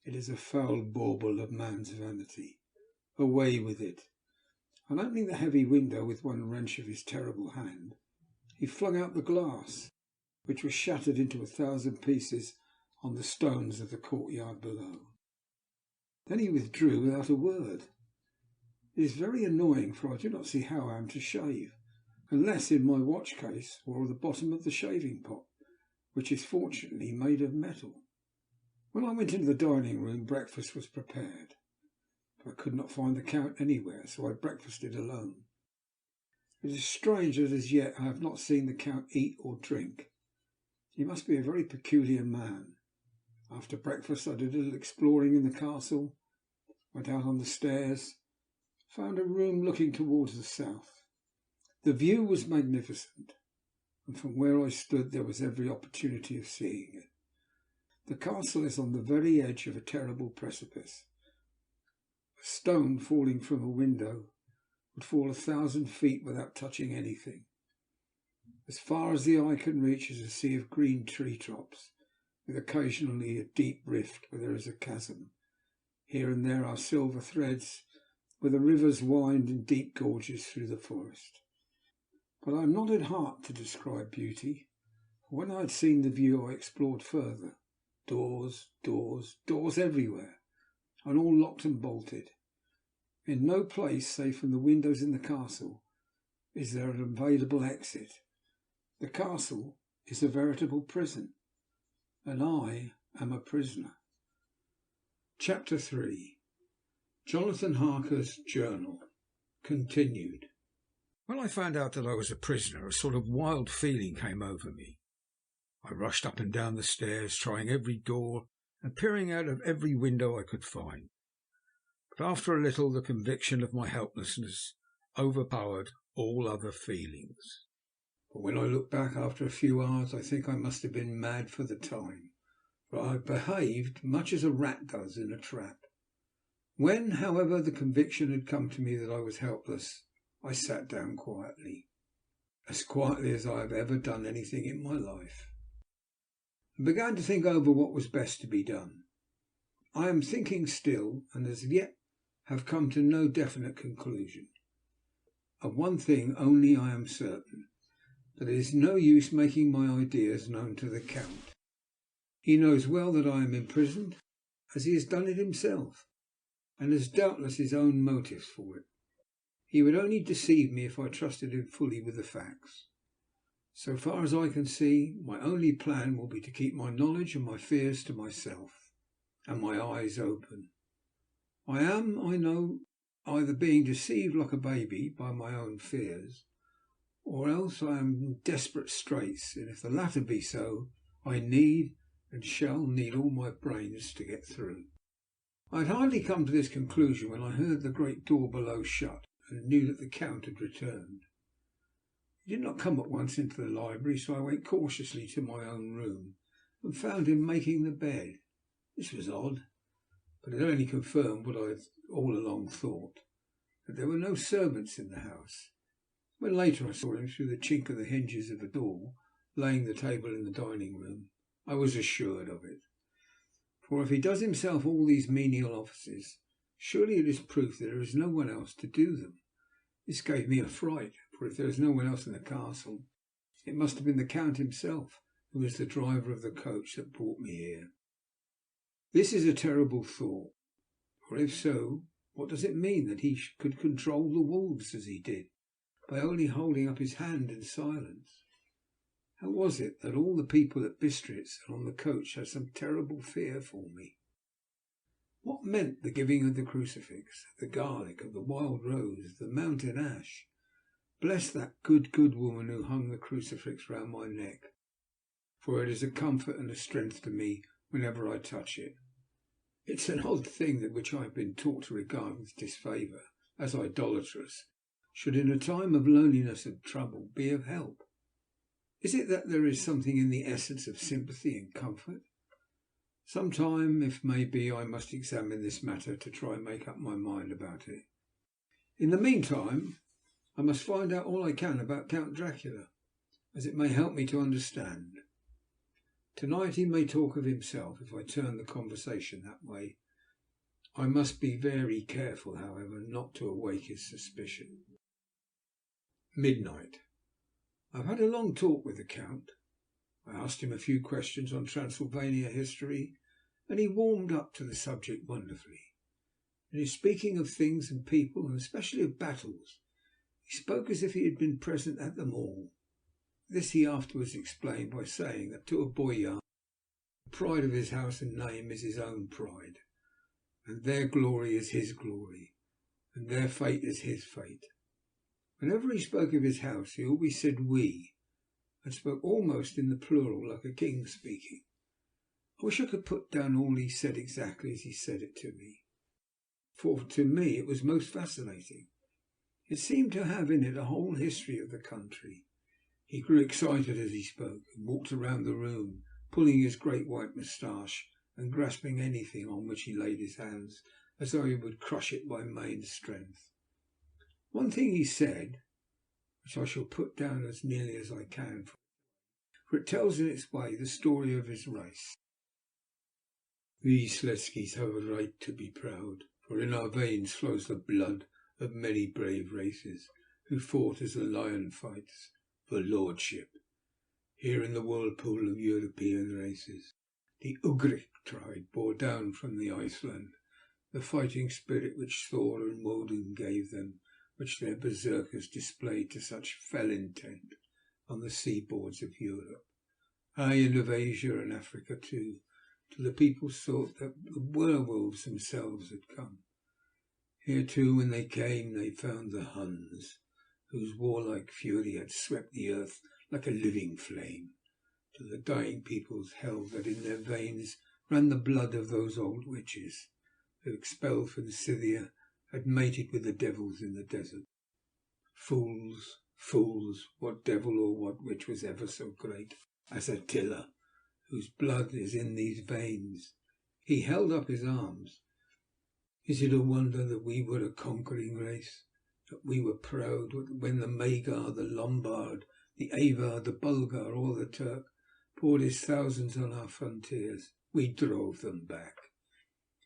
It is a foul bauble of man's vanity. Away with it." And opening the heavy window with one wrench of his terrible hand, he flung out the glass, which was shattered into 1,000 pieces on the stones of the courtyard below. Then he withdrew without a word. It is very annoying, for I do not see how I am to shave, unless in my watch case or the bottom of the shaving pot, which is fortunately made of metal. When I went into the dining room, breakfast was prepared. I could not find the Count anywhere, so I breakfasted alone. It is strange that as yet I have not seen the Count eat or drink. He must be a very peculiar man. After breakfast I did a little exploring in the castle, went out on the stairs, found a room looking towards the south. The view was magnificent, and from where I stood there was every opportunity of seeing it. The castle is on the very edge of a terrible precipice. A stone falling from a window would fall 1,000 feet without touching anything. As far as the eye can reach is a sea of green tree tops, with occasionally a deep rift where there is a chasm, Here and there are silver threads where the rivers wind in deep gorges through the forest. But I am not at heart to describe beauty, for when I had seen the view I explored further. Doors, doors, doors everywhere, and all locked and bolted. In no place, save from the windows in the castle, is there an available exit. The castle is a veritable prison, and I am a prisoner. Chapter 3. Jonathan Harker's Journal. Continued. When I found out that I was a prisoner, a sort of wild feeling came over me. I rushed up and down the stairs, trying every door and peering out of every window I could find. But after a little the conviction of my helplessness overpowered all other feelings. But when I look back after a few hours, I think I must have been mad for the time, for I behaved much as a rat does in a trap. When, however, the conviction had come to me that I was helpless, I sat down quietly, as quietly as I have ever done anything in my life, and began to think over what was best to be done. I am thinking still, and as yet have come to no definite conclusion. Of one thing only I am certain, that it is no use making my ideas known to the Count. He knows well that I am imprisoned, as he has done it himself, and has doubtless his own motives for it. He would only deceive me if I trusted him fully with the facts. So far as I can see, my only plan will be to keep my knowledge and my fears to myself, and my eyes open. I am, I know, either being deceived like a baby by my own fears, or else I am in desperate straits, and if the latter be so, I need and shall need all my brains to get through. I had hardly come to this conclusion when I heard the great door below shut, and knew that the Count had returned. He did not come at once into the library, so I went cautiously to my own room and found him making the bed. This was odd, but it only confirmed what I had all along thought, that there were no servants in the house. When later I saw him through the chink of the hinges of the door, laying the table in the dining room, I was assured of it. For if he does himself all these menial offices, surely it is proof that there is no one else to do them. This gave me a fright, for if there was no one else in the castle, it must have been the Count himself, who was the driver of the coach that brought me here. This is a terrible thought, for if so, what does it mean that he could control the wolves as he did, by only holding up his hand in silence? How was it that all the people at Bistritz and on the coach had some terrible fear for me? What meant the giving of the crucifix, the garlic, of the wild rose, the mountain ash? Bless that good woman who hung the crucifix round my neck, for it is a comfort and a strength to me whenever I touch it. It's an odd thing that which I have been taught to regard with disfavour as idolatrous should in a time of loneliness and trouble be of help. Is it that there is something in the essence of sympathy and comfort? Some time, if may be, I must examine this matter to try and make up my mind about it. In the meantime, I must find out all I can about Count Dracula, as it may help me to understand. Tonight he may talk of himself if I turn the conversation that way. I must be very careful, however, not to awake his suspicion. Midnight. I have had a long talk with the Count. I asked him a few questions on Transylvania history, and he warmed up to the subject wonderfully. In his speaking of things and people, and especially of battles, he spoke as if he had been present at them all. This he afterwards explained by saying that to a boyar, the pride of his house and name is his own pride, and their glory is his glory, and their fate is his fate. Whenever he spoke of his house, he always said we, and spoke almost in the plural, like a king speaking. I wish I could put down all he said exactly as he said it to me, for to me it was most fascinating. It seemed to have in it a whole history of the country. He grew excited as he spoke, and walked around the room, pulling his great white moustache and grasping anything on which he laid his hands, as though he would crush it by main strength. One thing he said, which I shall put down as nearly as I can, for it tells in its way the story of his race. We Sletskis have a right to be proud, for in our veins flows the blood of many brave races who fought as a lion fights for lordship. Here in the whirlpool of European races, the Ugric tribe bore down from the Iceland the fighting spirit which Thor and Woden gave them, which their berserkers displayed to such fell intent on the seaboards of Europe, aye, and of Asia and Africa too, till the people thought that the werewolves themselves had come. Here too, when they came, they found the Huns, whose warlike fury had swept the earth like a living flame, till the dying peoples held that in their veins ran the blood of those old witches who, expelled from Scythia, had mated with the devils in the desert. Fools, fools, what devil or what witch was ever so great as Attila, whose blood is in these veins? He held up his arms. Is it a wonder that we were a conquering race, that we were proud when the Magyar, the Lombard, the Avar, the Bulgar, or the Turk poured his thousands on our frontiers? We drove them back.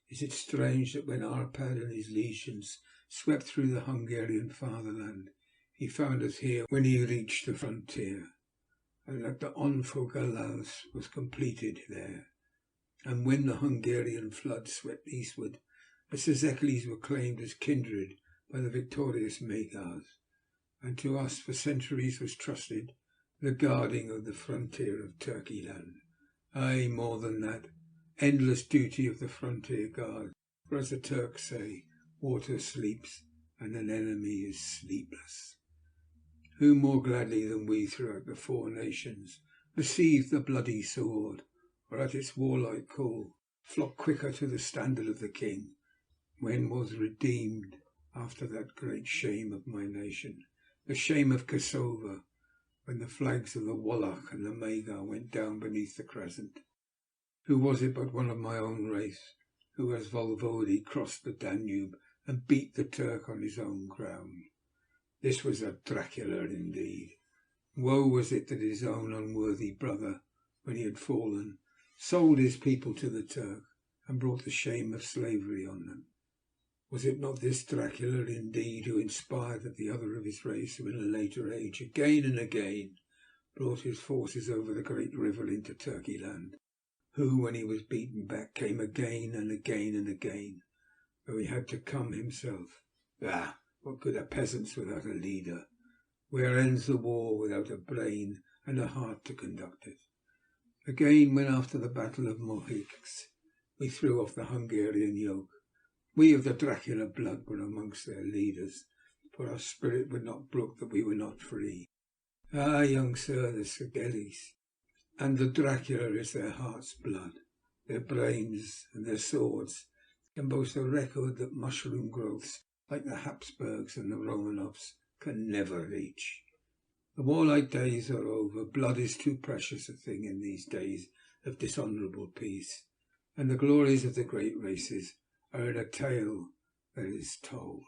Is it strange that when Arpad and his legions swept through the Hungarian fatherland, he found us here when he reached the frontier, and that the Onfogalas was completed there? And when the Hungarian flood swept eastward, the Szeklis were claimed as kindred by the victorious Magyars, and to us for centuries was trusted the guarding of the frontier of Turkeyland. Aye, more than that, endless duty of the frontier guard, for as the Turks say, water sleeps and an enemy is sleepless. Who more gladly than we throughout the four nations received the bloody sword, or at its warlike call flocked quicker to the standard of the king, when was redeemed after that great shame of my nation, the shame of Kosovo, when the flags of the Wallach and the Magyar went down beneath the crescent? Who was it but one of my own race, who as Voivode crossed the Danube and beat the Turk on his own ground? This was a Dracula indeed. Woe was it that his own unworthy brother, when he had fallen, sold his people to the Turk and brought the shame of slavery on them. Was it not this Dracula indeed who inspired that the other of his race, who in a later age again and again brought his forces over the great river into Turkeyland, who, when he was beaten back, came again and again and again, though he had to come himself? Ah, what good are peasants without a leader? Where ends the war without a brain and a heart to conduct it? Again, when after the battle of Mohics we threw off the Hungarian yoke, we of the Dracula blood were amongst their leaders, for our spirit would not brook that we were not free. Ah, young sir, the Scythetes and the Dracula is their heart's blood. Their brains and their swords can boast a record that mushroom growths like the Habsburgs and the Romanovs can never reach. The warlike days are over. Blood is too precious a thing in these days of dishonourable peace, and the glories of the great races are in a tale that is told.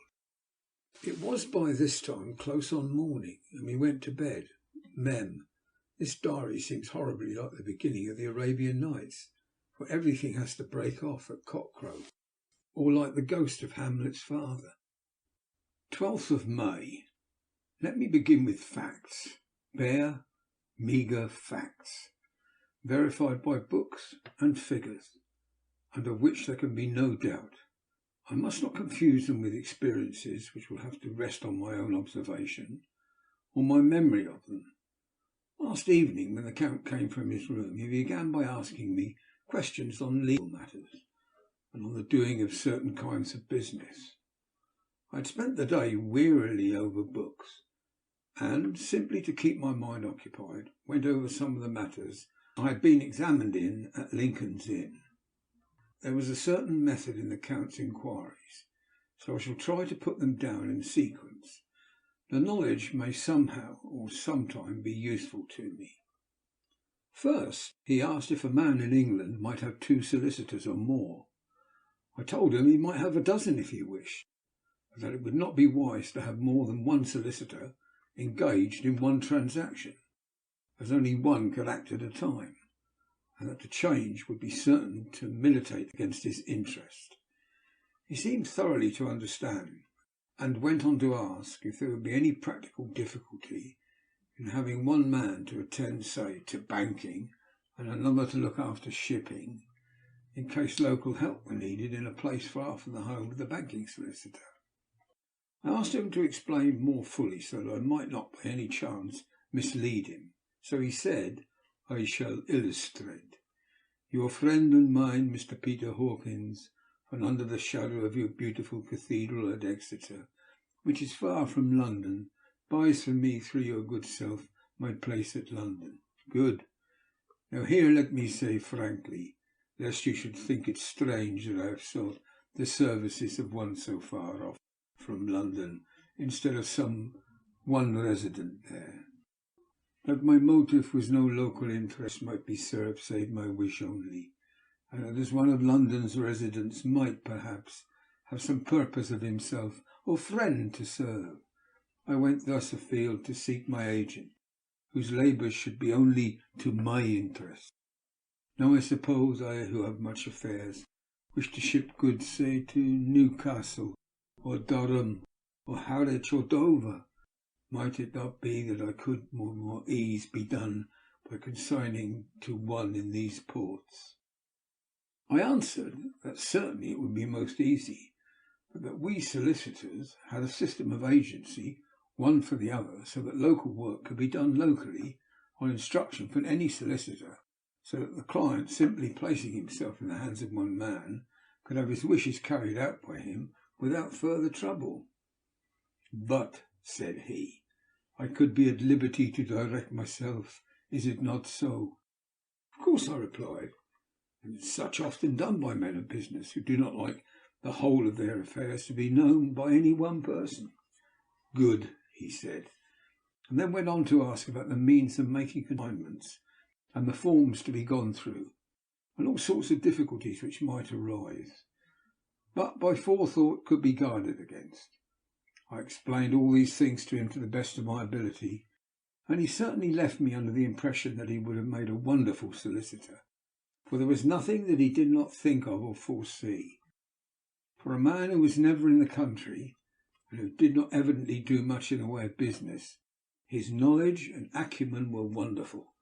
It was by this time close on morning, and we went to bed. Mem. This diary seems horribly like the beginning of the Arabian Nights, for everything has to break off at cockcrow, or like the ghost of Hamlet's father. 12th of May. Let me begin with facts. Bare, meagre facts, verified by books and figures, and of which there can be no doubt. I must not confuse them with experiences which will have to rest on my own observation or my memory of them. Last evening, when the Count came from his room, he began by asking me questions on legal matters and on the doing of certain kinds of business. I had spent the day wearily over books, and, simply to keep my mind occupied, went over some of the matters I had been examined in at Lincoln's Inn. There was a certain method in the Count's inquiries, so I shall try to put them down in sequence. The knowledge may somehow or sometime be useful to me. First, he asked if a man in England might have 2 solicitors or more. I told him he might have a dozen if he wished, but that it would not be wise to have more than one solicitor engaged in one transaction, as only one could act at a time. and that the change would be certain to militate against his interest. He seemed thoroughly to understand, and went on to ask if there would be any practical difficulty in having one man to attend, say, to banking, and another to look after shipping, in case local help were needed in a place far from the home of the banking solicitor. I asked him to explain more fully so that I might not by any chance mislead him. So he said, "I shall illustrate. Your friend and mine, Mr. Peter Hawkins, from under the shadow of your beautiful cathedral at Exeter, which is far from London, buys from me through your good self my place at London. Good. Now here let me say frankly, lest you should think it strange that I have sought the services of one so far off from London instead of some one resident there, that my motive was no local interest might be served save my wish only, and that as one of London's residents might perhaps have some purpose of himself or friend to serve, I went thus afield to seek my agent, whose labours should be only to my interest. Now I suppose I, who have much affairs, wish to ship goods, say, to Newcastle, or Durham, or Harwich, or Dover. Might it not be that I could more ease be done by consigning to one in these ports?" I answered that certainly it would be most easy, but that we solicitors had a system of agency, one for the other, so that local work could be done locally on instruction from any solicitor, so that the client, simply placing himself in the hands of one man, could have his wishes carried out by him without further trouble. "But," said he, "I could be at liberty to direct myself. Is it not so?" "Of course," I replied, "and such often done by men of business who do not like the whole of their affairs to be known by any one person." "Good," he said, and then went on to ask about the means of making consignments and the forms to be gone through, and all sorts of difficulties which might arise, but by forethought could be guarded against. I explained all these things to him to the best of my ability, and he certainly left me under the impression that he would have made a wonderful solicitor, for there was nothing that he did not think of or foresee. For a man who was never in the country, and who did not evidently do much in the way of business, his knowledge and acumen were wonderful.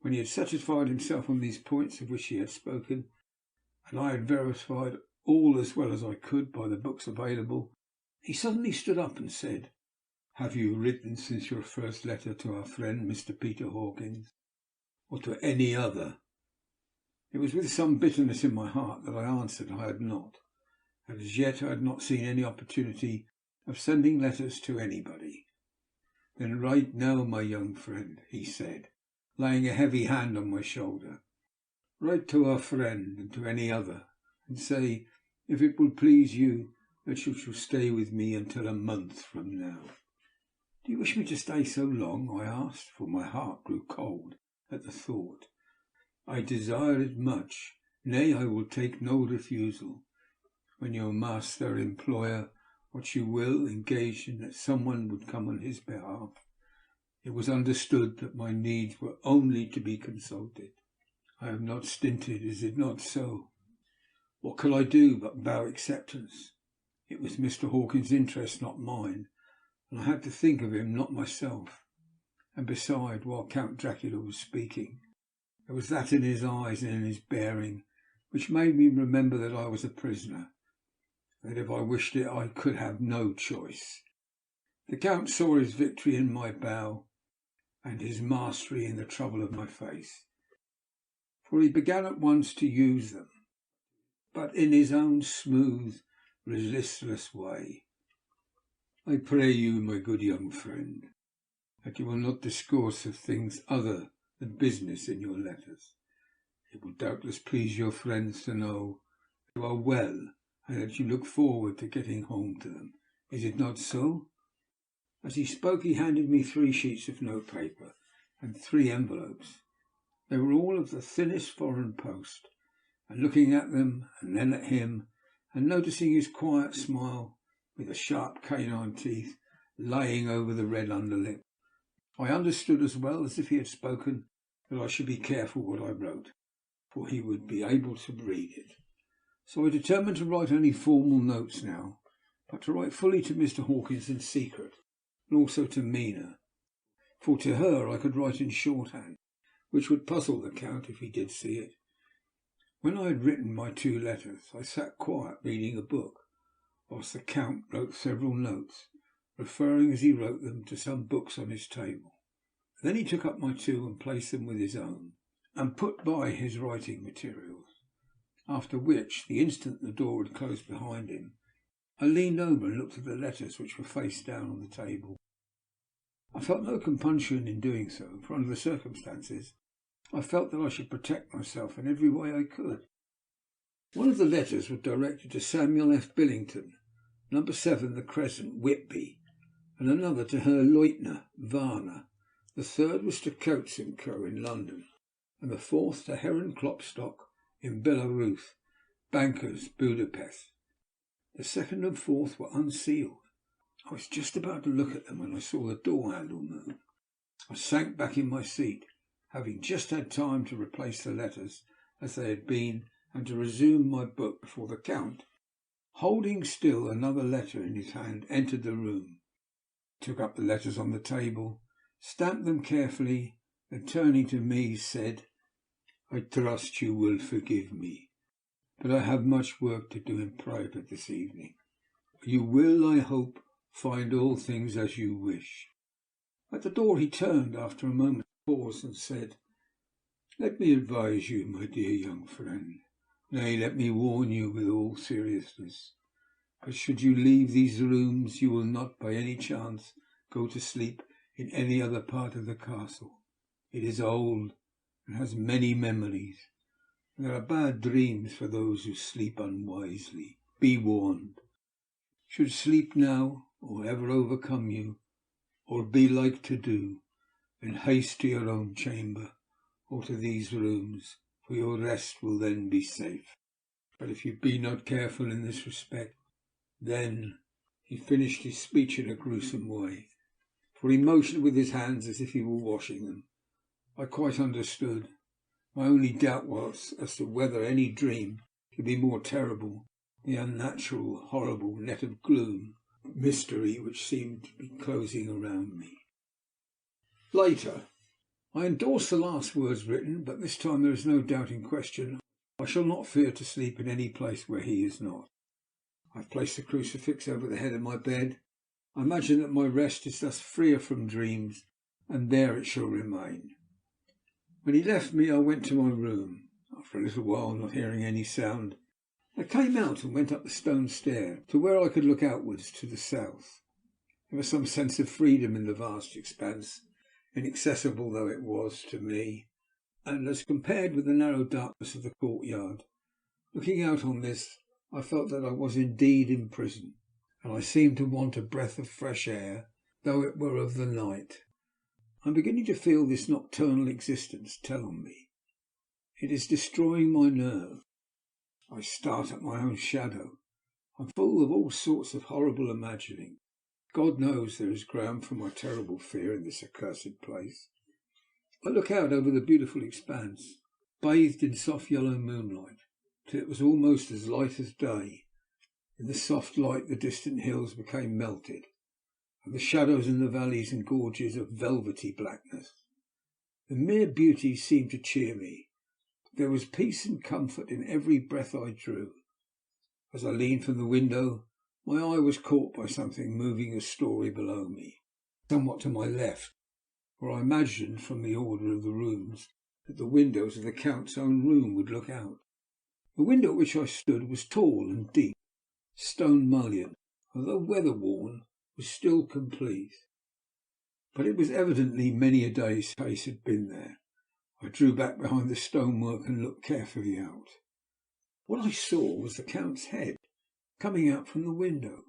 When he had satisfied himself on these points of which he had spoken, and I had verified all as well as I could by the books available, he suddenly stood up and said, "Have you written since your first letter to our friend Mr. Peter Hawkins, or to any other?" It was with some bitterness in my heart that I answered I had not, and as yet I had not seen any opportunity of sending letters to anybody. "Then write now, my young friend," he said, laying a heavy hand on my shoulder. "Write to our friend and to any other, and say, if it will please you, that you shall stay with me until a month from now." "Do you wish me to stay so long?" I asked, for my heart grew cold at the thought. "I desire it much. Nay, I will take no refusal. When your master, employer, what you will, engaged in that someone would come on his behalf, it was understood that my needs were only to be consulted. I have not stinted, is it not so? What could I do but bow acceptance? It was Mr. Hawkins' interest, not mine, and I had to think of him, not myself. And beside, while Count Dracula was speaking, there was that in his eyes and in his bearing which made me remember that I was a prisoner, that if I wished it I could have no choice. The Count saw his victory in my bow, and his mastery in the trouble of my face, for he began at once to use them, but in his own smooth, resistless way. "I pray you, my good young friend, that you will not discourse of things other than business in your letters. It will doubtless please your friends to know that you are well, and that you look forward to getting home to them. Is it not so?" As he spoke he handed me 3 sheets of notepaper and 3 envelopes. They were all of the thinnest foreign post, and looking at them and then at him, and noticing his quiet smile with the sharp canine teeth laying over the red underlip, I understood as well as if he had spoken that I should be careful what I wrote, for he would be able to read it. So I determined to write only formal notes now, but to write fully to Mr. Hawkins in secret, and also to Mina, for to her I could write in shorthand, which would puzzle the Count if he did see it. When I had written my 2 letters, I sat quiet reading a book, whilst the Count wrote several notes, referring as he wrote them to some books on his table. Then he took up my 2 and placed them with his own, and put by his writing materials, after which, the instant the door had closed behind him, I leaned over and looked at the letters which were face down on the table. I felt no compunction in doing so, for under the circumstances I felt that I should protect myself in every way I could. One of the letters was directed to Samuel F. Billington, number 7 The Crescent, Whitby, and another to Herr Leutner, Varna. The third was to Coates & Co. in London, and the fourth to Heron Klopstock in Belarus, Bankers, Budapest. The second and fourth were unsealed. I was just about to look at them when I saw the door handle move. I sank back in my seat, having just had time to replace the letters as they had been and to resume my book before the Count, holding still another letter in his hand, entered the room, took up the letters on the table, stamped them carefully, and turning to me said, "I trust you will forgive me, but I have much work to do in private this evening. You will, I hope, find all things as you wish." At the door he turned after a moment's pause and said, "Let me advise you, my dear young friend, nay, let me warn you with all seriousness, that should you leave these rooms you will not by any chance go to sleep in any other part of the castle. It is old and has many memories. There are bad dreams for those who sleep unwisely. Be warned. Should sleep now, or ever overcome you, or be like to do, then haste to your own chamber, or to these rooms, for your rest will then be safe. But if you be not careful in this respect, then—" He finished his speech in a gruesome way, for he motioned with his hands as if he were washing them. I quite understood. My only doubt was as to whether any dream could be more terrible than the unnatural, horrible net of gloom, mystery which seemed to be closing around me. Later, I endorsed the last words written, but this time there is no doubt in question. I shall not fear to sleep in any place where he is not. I have placed the crucifix over the head of my bed. I imagine that my rest is thus freer from dreams, and there it shall remain. When he left me, I went to my room. After a little while, not hearing any sound, I came out and went up the stone stair to where I could look outwards to the south. There was some sense of freedom in the vast expanse, inaccessible though it was to me, and as compared with the narrow darkness of the courtyard, looking out on this, I felt that I was indeed in prison, and I seemed to want a breath of fresh air, though it were of the night. I am beginning to feel this nocturnal existence tell on me. It is destroying my nerve. I start at my own shadow. I am full of all sorts of horrible imagining. God knows there is ground for my terrible fear in this accursed place. I look out over the beautiful expanse, bathed in soft yellow moonlight, till it was almost as light as day. In the soft light the distant hills became melted, and the shadows in the valleys and gorges of velvety blackness. The mere beauty seemed to cheer me. There was peace and comfort in every breath I drew. As I leaned from the window, my eye was caught by something moving a story below me, somewhat to my left, for I imagined from the order of the rooms that the windows of the Count's own room would look out. The window at which I stood was tall and deep, stone mullioned, although weather-worn, was still complete. But it was evidently many a day's case had been there. I drew back behind the stonework and looked carefully out. What I saw was the Count's head coming out from the window.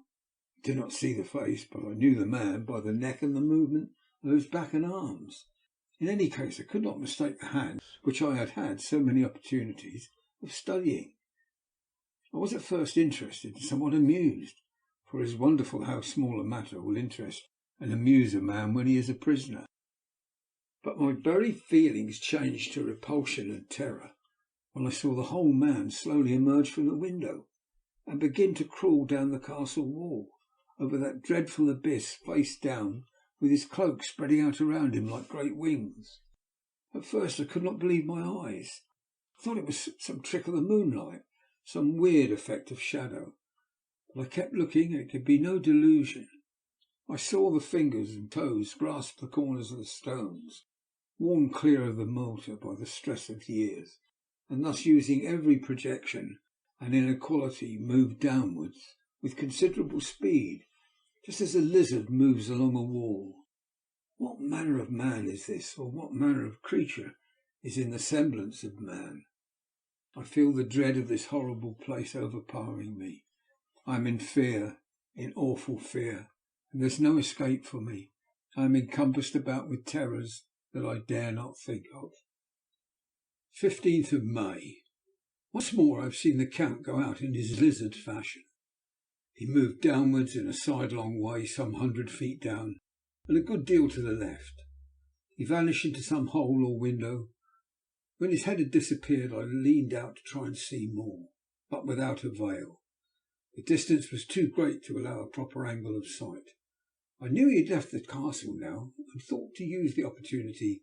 I did not see the face, but I knew the man by the neck and the movement of his back and arms. In any case, I could not mistake the hands which I had had so many opportunities of studying. I was at first interested and somewhat amused, for it is wonderful how small a matter will interest and amuse a man when he is a prisoner. But my very feelings changed to repulsion and terror when I saw the whole man slowly emerge from the window and begin to crawl down the castle wall over that dreadful abyss, face down, with his cloak spreading out around him like great wings. At first I could not believe my eyes. I thought it was some trick of the moonlight, some weird effect of shadow. But I kept looking, and it could be no delusion. I saw the fingers and toes grasp the corners of the stones, worn clear of the mortar by the stress of years, and thus using every projection and inequality move downwards with considerable speed, just as a lizard moves along a wall. What manner of man is this, or what manner of creature is in the semblance of man? I feel the dread of this horrible place overpowering me. I am in fear, in awful fear, and there's no escape for me. I am encompassed about with terrors that I dare not think of. 15th of May. Once more I have seen the Count go out in his lizard fashion. He moved downwards in a sidelong way some 100 feet down, and a good deal to the left. He vanished into some hole or window. When his head had disappeared, I leaned out to try and see more, but without avail. The distance was too great to allow a proper angle of sight. I knew he had left the castle now, and thought to use the opportunity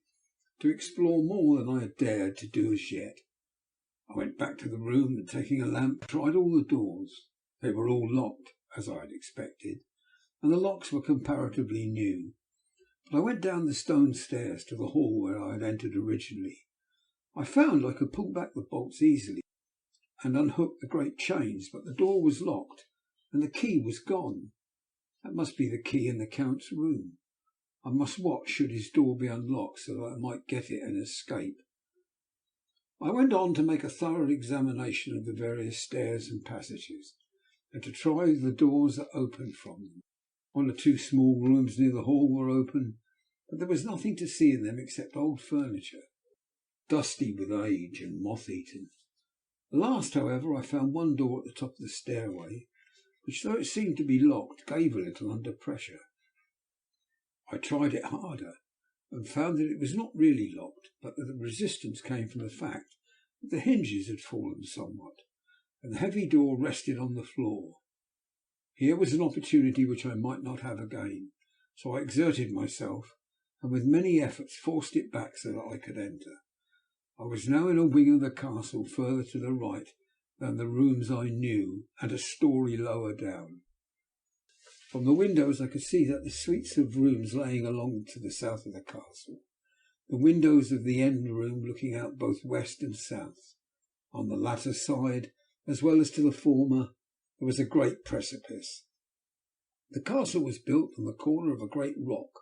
to explore more than I had dared to do as yet. I went back to the room and, taking a lamp, tried all the doors. They were all locked, as I had expected, and the locks were comparatively new. But I went down the stone stairs to the hall where I had entered originally. I found I could pull back the bolts easily and unhook the great chains, but the door was locked and the key was gone. That must be the key in the Count's room. I must watch should his door be unlocked so that I might get it and escape. I went on to make a thorough examination of the various stairs and passages, and to try the doors that opened from them. One or two small rooms near the hall were open, but there was nothing to see in them except old furniture, dusty with age and moth-eaten. At last, however, I found one door at the top of the stairway, which, though it seemed to be locked, gave a little under pressure. I tried it harder, and found that it was not really locked, but that the resistance came from the fact that the hinges had fallen somewhat, and the heavy door rested on the floor. Here was an opportunity which I might not have again, so I exerted myself, and with many efforts forced it back so that I could enter. I was now in a wing of the castle further to the right than the rooms I knew, and a story lower down. From the windows I could see that the suites of rooms laying along to the south of the castle, the windows of the end room looking out both west and south. On the latter side, as well as to the former, there was a great precipice. The castle was built on the corner of a great rock,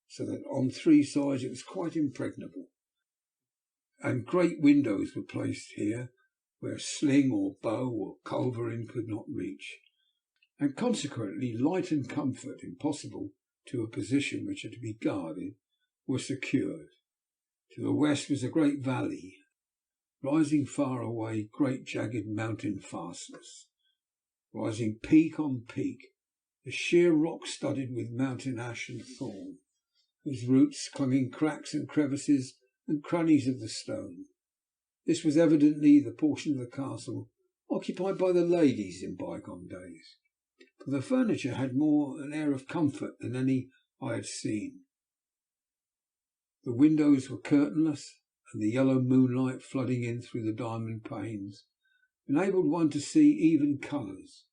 so that on three sides it was quite impregnable, and great windows were placed here where sling or bow or culverin could not reach, and consequently light and comfort, impossible to a position which had to be guarded, were secured. To the west was a great valley, rising far away, great jagged mountain fastness, rising peak on peak, the sheer rock studded with mountain ash and thorn, whose roots clung in cracks and crevices and crannies of the stone. This was evidently the portion of the castle occupied by the ladies in bygone days, for the furniture had more an air of comfort than any I had seen. The windows were curtainless, and the yellow moonlight flooding in through the diamond panes enabled one to see even colours,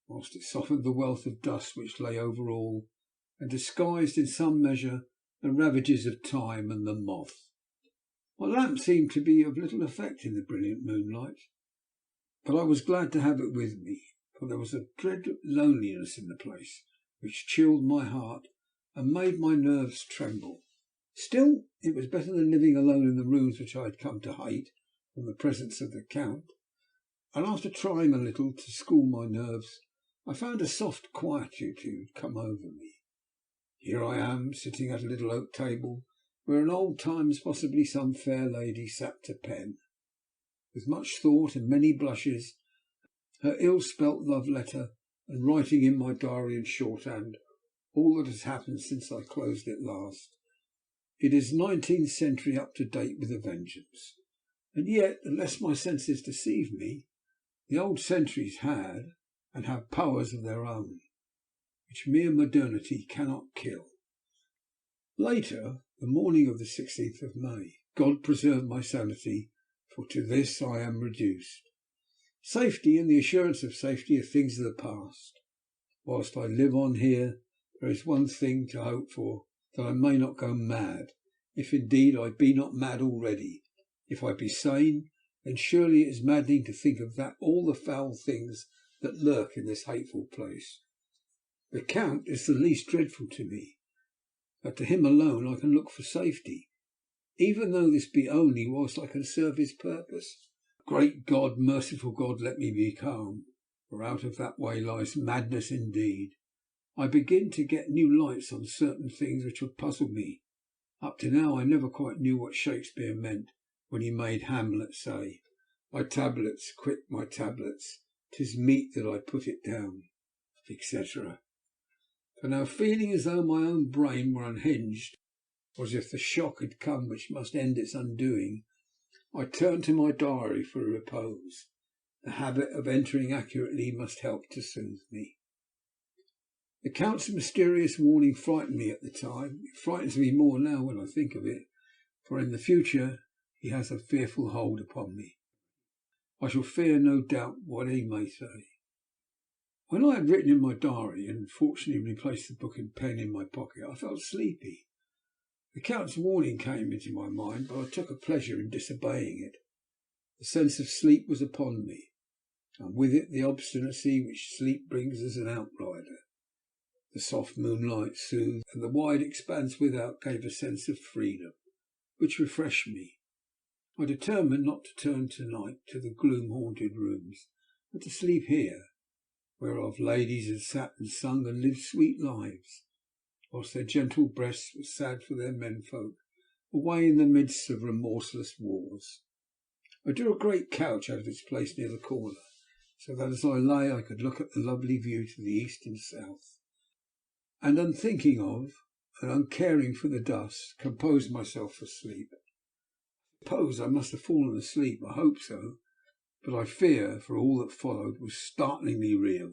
whilst it softened the wealth of dust which lay over all, and disguised in some measure the ravages of time and the moth. My lamp seemed to be of little effect in the brilliant moonlight, but I was glad to have it with me, for there was a dread loneliness in the place which chilled my heart and made my nerves tremble. Still, it was better than living alone in the rooms which I had come to hate from the presence of the Count, and after trying a little to school my nerves, I found a soft quietude come over me. Here I am, sitting at a little oak table, where in old times possibly some fair lady sat to pen, with much thought and many blushes, her ill-spelt love letter, and writing in my diary in shorthand all that has happened since I closed it last. It is 19th century up to date with a vengeance. And yet, unless my senses deceive me, the old centuries had and have powers of their own, which mere modernity cannot kill. Later, the morning of the 16th of May, God preserve my sanity, for to this I am reduced. Safety and the assurance of safety are things of the past. Whilst I live on here, there is one thing to hope for, that I may not go mad, if indeed I be not mad already. If I be sane, then surely it is maddening to think of that all the foul things that lurk in this hateful place. The Count is the least dreadful to me, that to him alone I can look for safety, even though this be only whilst I can serve his purpose. Great God, merciful God, let me be calm, for out of that way lies madness indeed. I begin to get new lights on certain things which have puzzled me. Up to now I never quite knew what Shakespeare meant when he made Hamlet say, "My tablets, quick, my tablets, 'tis meet that I put it down," etc. For now, feeling as though my own brain were unhinged, or as if the shock had come which must end its undoing, I turned to my diary for repose. The habit of entering accurately must help to soothe me. The Count's mysterious warning frightened me at the time. It frightens me more now when I think of it, for in the future he has a fearful hold upon me. I shall fear, no doubt, what he may say. When I had written in my diary and fortunately replaced the book and pen in my pocket, I felt sleepy. The Count's warning came into my mind, but I took a pleasure in disobeying it. The sense of sleep was upon me, and with it the obstinacy which sleep brings as an outrider. The soft moonlight soothed, and the wide expanse without gave a sense of freedom, which refreshed me. I determined not to turn tonight to the gloom-haunted rooms, but to sleep here, whereof ladies had sat and sung and lived sweet lives, whilst their gentle breasts were sad for their menfolk, away in the midst of remorseless wars. I drew a great couch out of its place near the corner, so that as I lay I could look at the lovely view to the east and south, and unthinking of and uncaring for the dust, composed myself for sleep. I suppose I must have fallen asleep, I hope so, but I fear, for all that followed was startlingly real,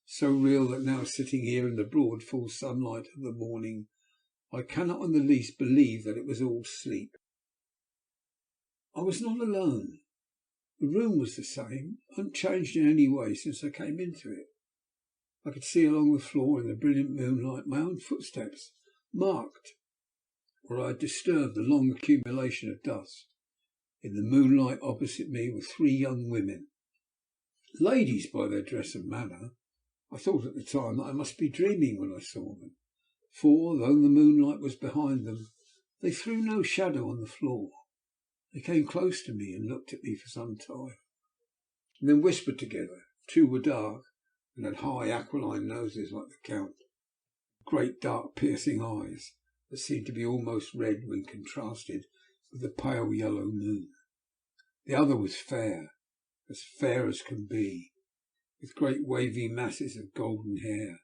so real that now, sitting here in the broad full sunlight of the morning, I cannot in the least believe that it was all sleep. I was not alone. The room was the same, unchanged in any way since I came into it. I could see along the floor in the brilliant moonlight my own footsteps, marked where I had disturbed the long accumulation of dust. In the moonlight opposite me were three young women, ladies by their dress and manner. I thought at the time that I must be dreaming when I saw them, for, though the moonlight was behind them, they threw no shadow on the floor. They came close to me and looked at me for some time, and then whispered together. Two were dark, and had high aquiline noses like the Count, great dark piercing eyes that seemed to be almost red when contrasted with the pale yellow moon. The other was fair as can be, with great wavy masses of golden hair,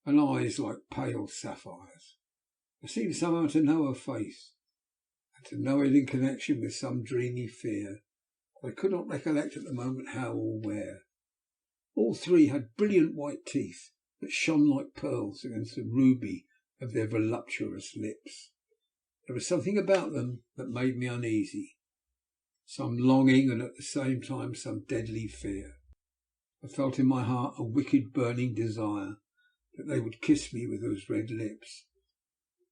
and eyes like pale sapphires. I seemed somehow to know her face, and to know it in connection with some dreamy fear, but I could not recollect at the moment how or where. All three had brilliant white teeth that shone like pearls against the ruby of their voluptuous lips. There was something about them that made me uneasy, some longing and at the same time some deadly fear. I felt in my heart a wicked burning desire that they would kiss me with those red lips.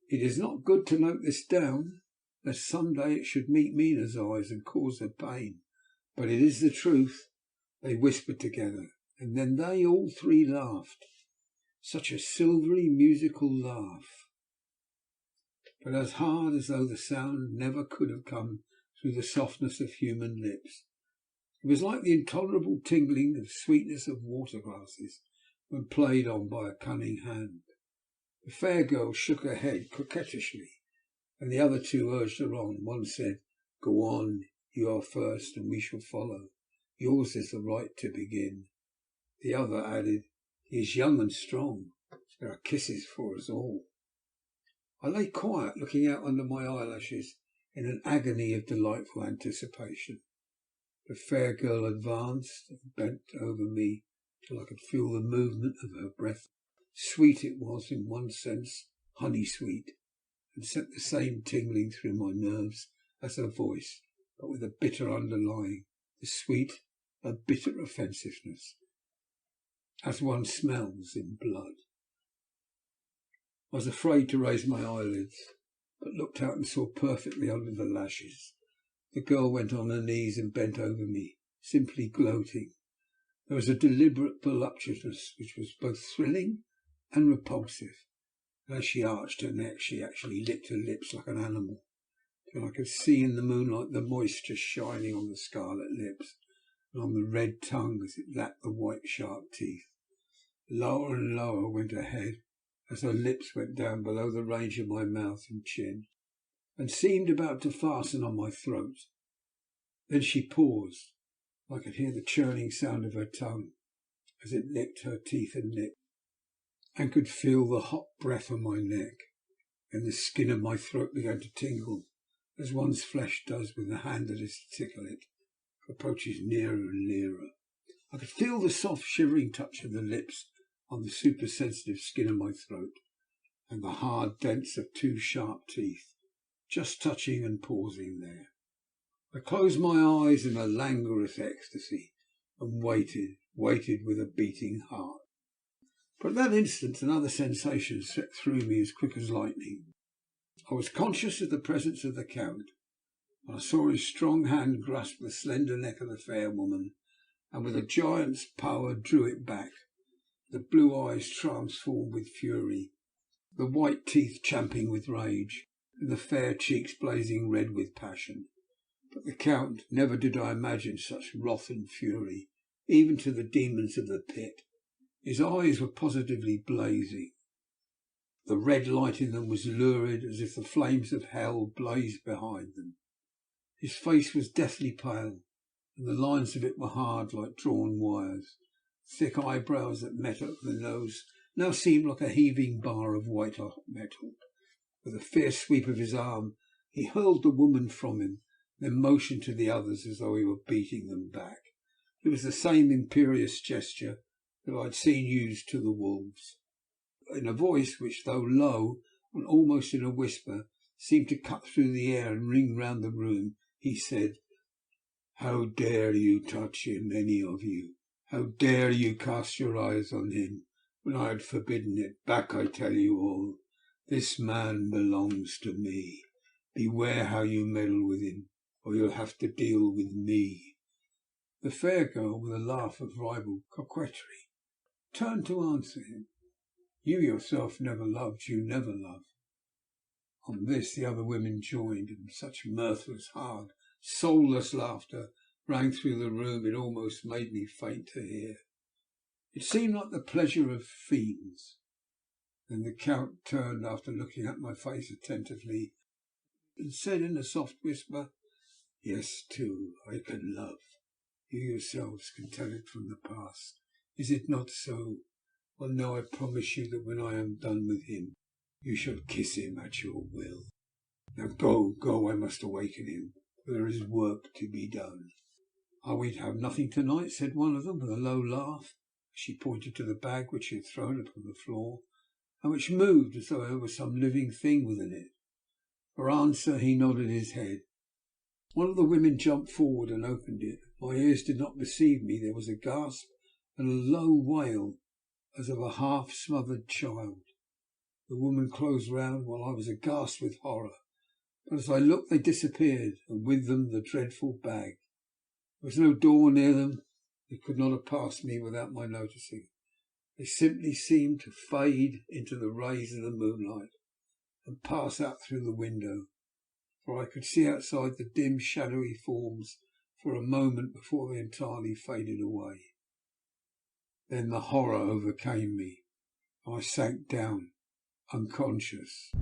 It is not good to note this down, lest some day it should meet Mina's eyes and cause her pain, but it is the truth. They whispered together, and then they all three laughed. Such a silvery musical laugh, but as hard as though the sound never could have come through the softness of human lips. It was like the intolerable tingling of sweetness of water glasses when played on by a cunning hand. The fair girl shook her head coquettishly, and the other two urged her on. One said, "Go on, you are first, and we shall follow. Yours is the right to begin." The other added, "He is young and strong. There are kisses for us all." I lay quiet, looking out under my eyelashes in an agony of delightful anticipation. The fair girl advanced and bent over me till I could feel the movement of her breath. Sweet it was in one sense, honey sweet, and sent the same tingling through my nerves as her voice, but with a bitter underlying, the sweet, a bitter offensiveness, as one smells in blood. I was afraid to raise my eyelids, but looked out and saw perfectly under the lashes. The girl went on her knees and bent over me, simply gloating. There was a deliberate voluptuousness which was both thrilling and repulsive, and as she arched her neck she actually licked her lips like an animal, till I could see in the moonlight the moisture shining on the scarlet lips and on the red tongue as it lapped the white sharp teeth. Lower and lower went her head as her lips went down below the range of my mouth and chin, and seemed about to fasten on my throat. Then she paused. I could hear the churning sound of her tongue as it licked her teeth and lip, and could feel the hot breath on my neck. Then the skin of my throat began to tingle, as one's flesh does with the hand that is to tickle it, approaches nearer and nearer. I could feel the soft shivering touch of the lips on the supersensitive skin of my throat, and the hard dents of two sharp teeth, just touching and pausing there. I closed my eyes in a languorous ecstasy, and waited with a beating heart. But at that instant another sensation swept through me as quick as lightning. I was conscious of the presence of the Count, and I saw his strong hand grasp the slender neck of the fair woman, and with a giant's power drew it back, the blue eyes transformed with fury, the white teeth champing with rage, and the fair cheeks blazing red with passion. But the Count, never did I imagine such wrath and fury, even to the demons of the pit. His eyes were positively blazing. The red light in them was lurid, as if the flames of hell blazed behind them. His face was deathly pale, and the lines of it were hard like drawn wires. Thick eyebrows that met up the nose now seemed like a heaving bar of white hot metal. With a fierce sweep of his arm, he hurled the woman from him, then motioned to the others as though he were beating them back. It was the same imperious gesture that I had seen used to the wolves. In a voice which, though low and almost in a whisper, seemed to cut through the air and ring round the room, he said, "How dare you touch him, any of you? How dare you cast your eyes on him when I had forbidden it? Back, I tell you all. This man belongs to me. Beware how you meddle with him, or you'll have to deal with me." The fair girl, with a laugh of ribald coquetry, turned to answer him. "You yourself never loved, you never love." On this the other women joined, and such mirthless, hard, soulless laughter rang through the room it almost made me faint to hear. It seemed like the pleasure of fiends. Then the Count turned, after looking at my face attentively, and said in a soft whisper, "Yes, too, I can love. You yourselves can tell it from the past. Is it not so? Well, now I promise you that when I am done with him, you shall kiss him at your will. Now go, I must awaken him, for there is work to be done." "Are we to have nothing tonight?" said one of them with a low laugh. She pointed to the bag which she had thrown upon the floor, and which moved as though there was some living thing within it. For answer he nodded his head. One of the women jumped forward and opened it. My ears did not deceive me. There was a gasp and a low wail, as of a half-smothered child. The woman closed round, while I was aghast with horror. But as I looked they disappeared, and with them the dreadful bag. There was no door near them. They could not have passed me without my noticing. They simply seemed to fade into the rays of the moonlight and pass out through the window, for I could see outside the dim, shadowy forms for a moment before they entirely faded away. Then the horror overcame me. I sank down unconscious.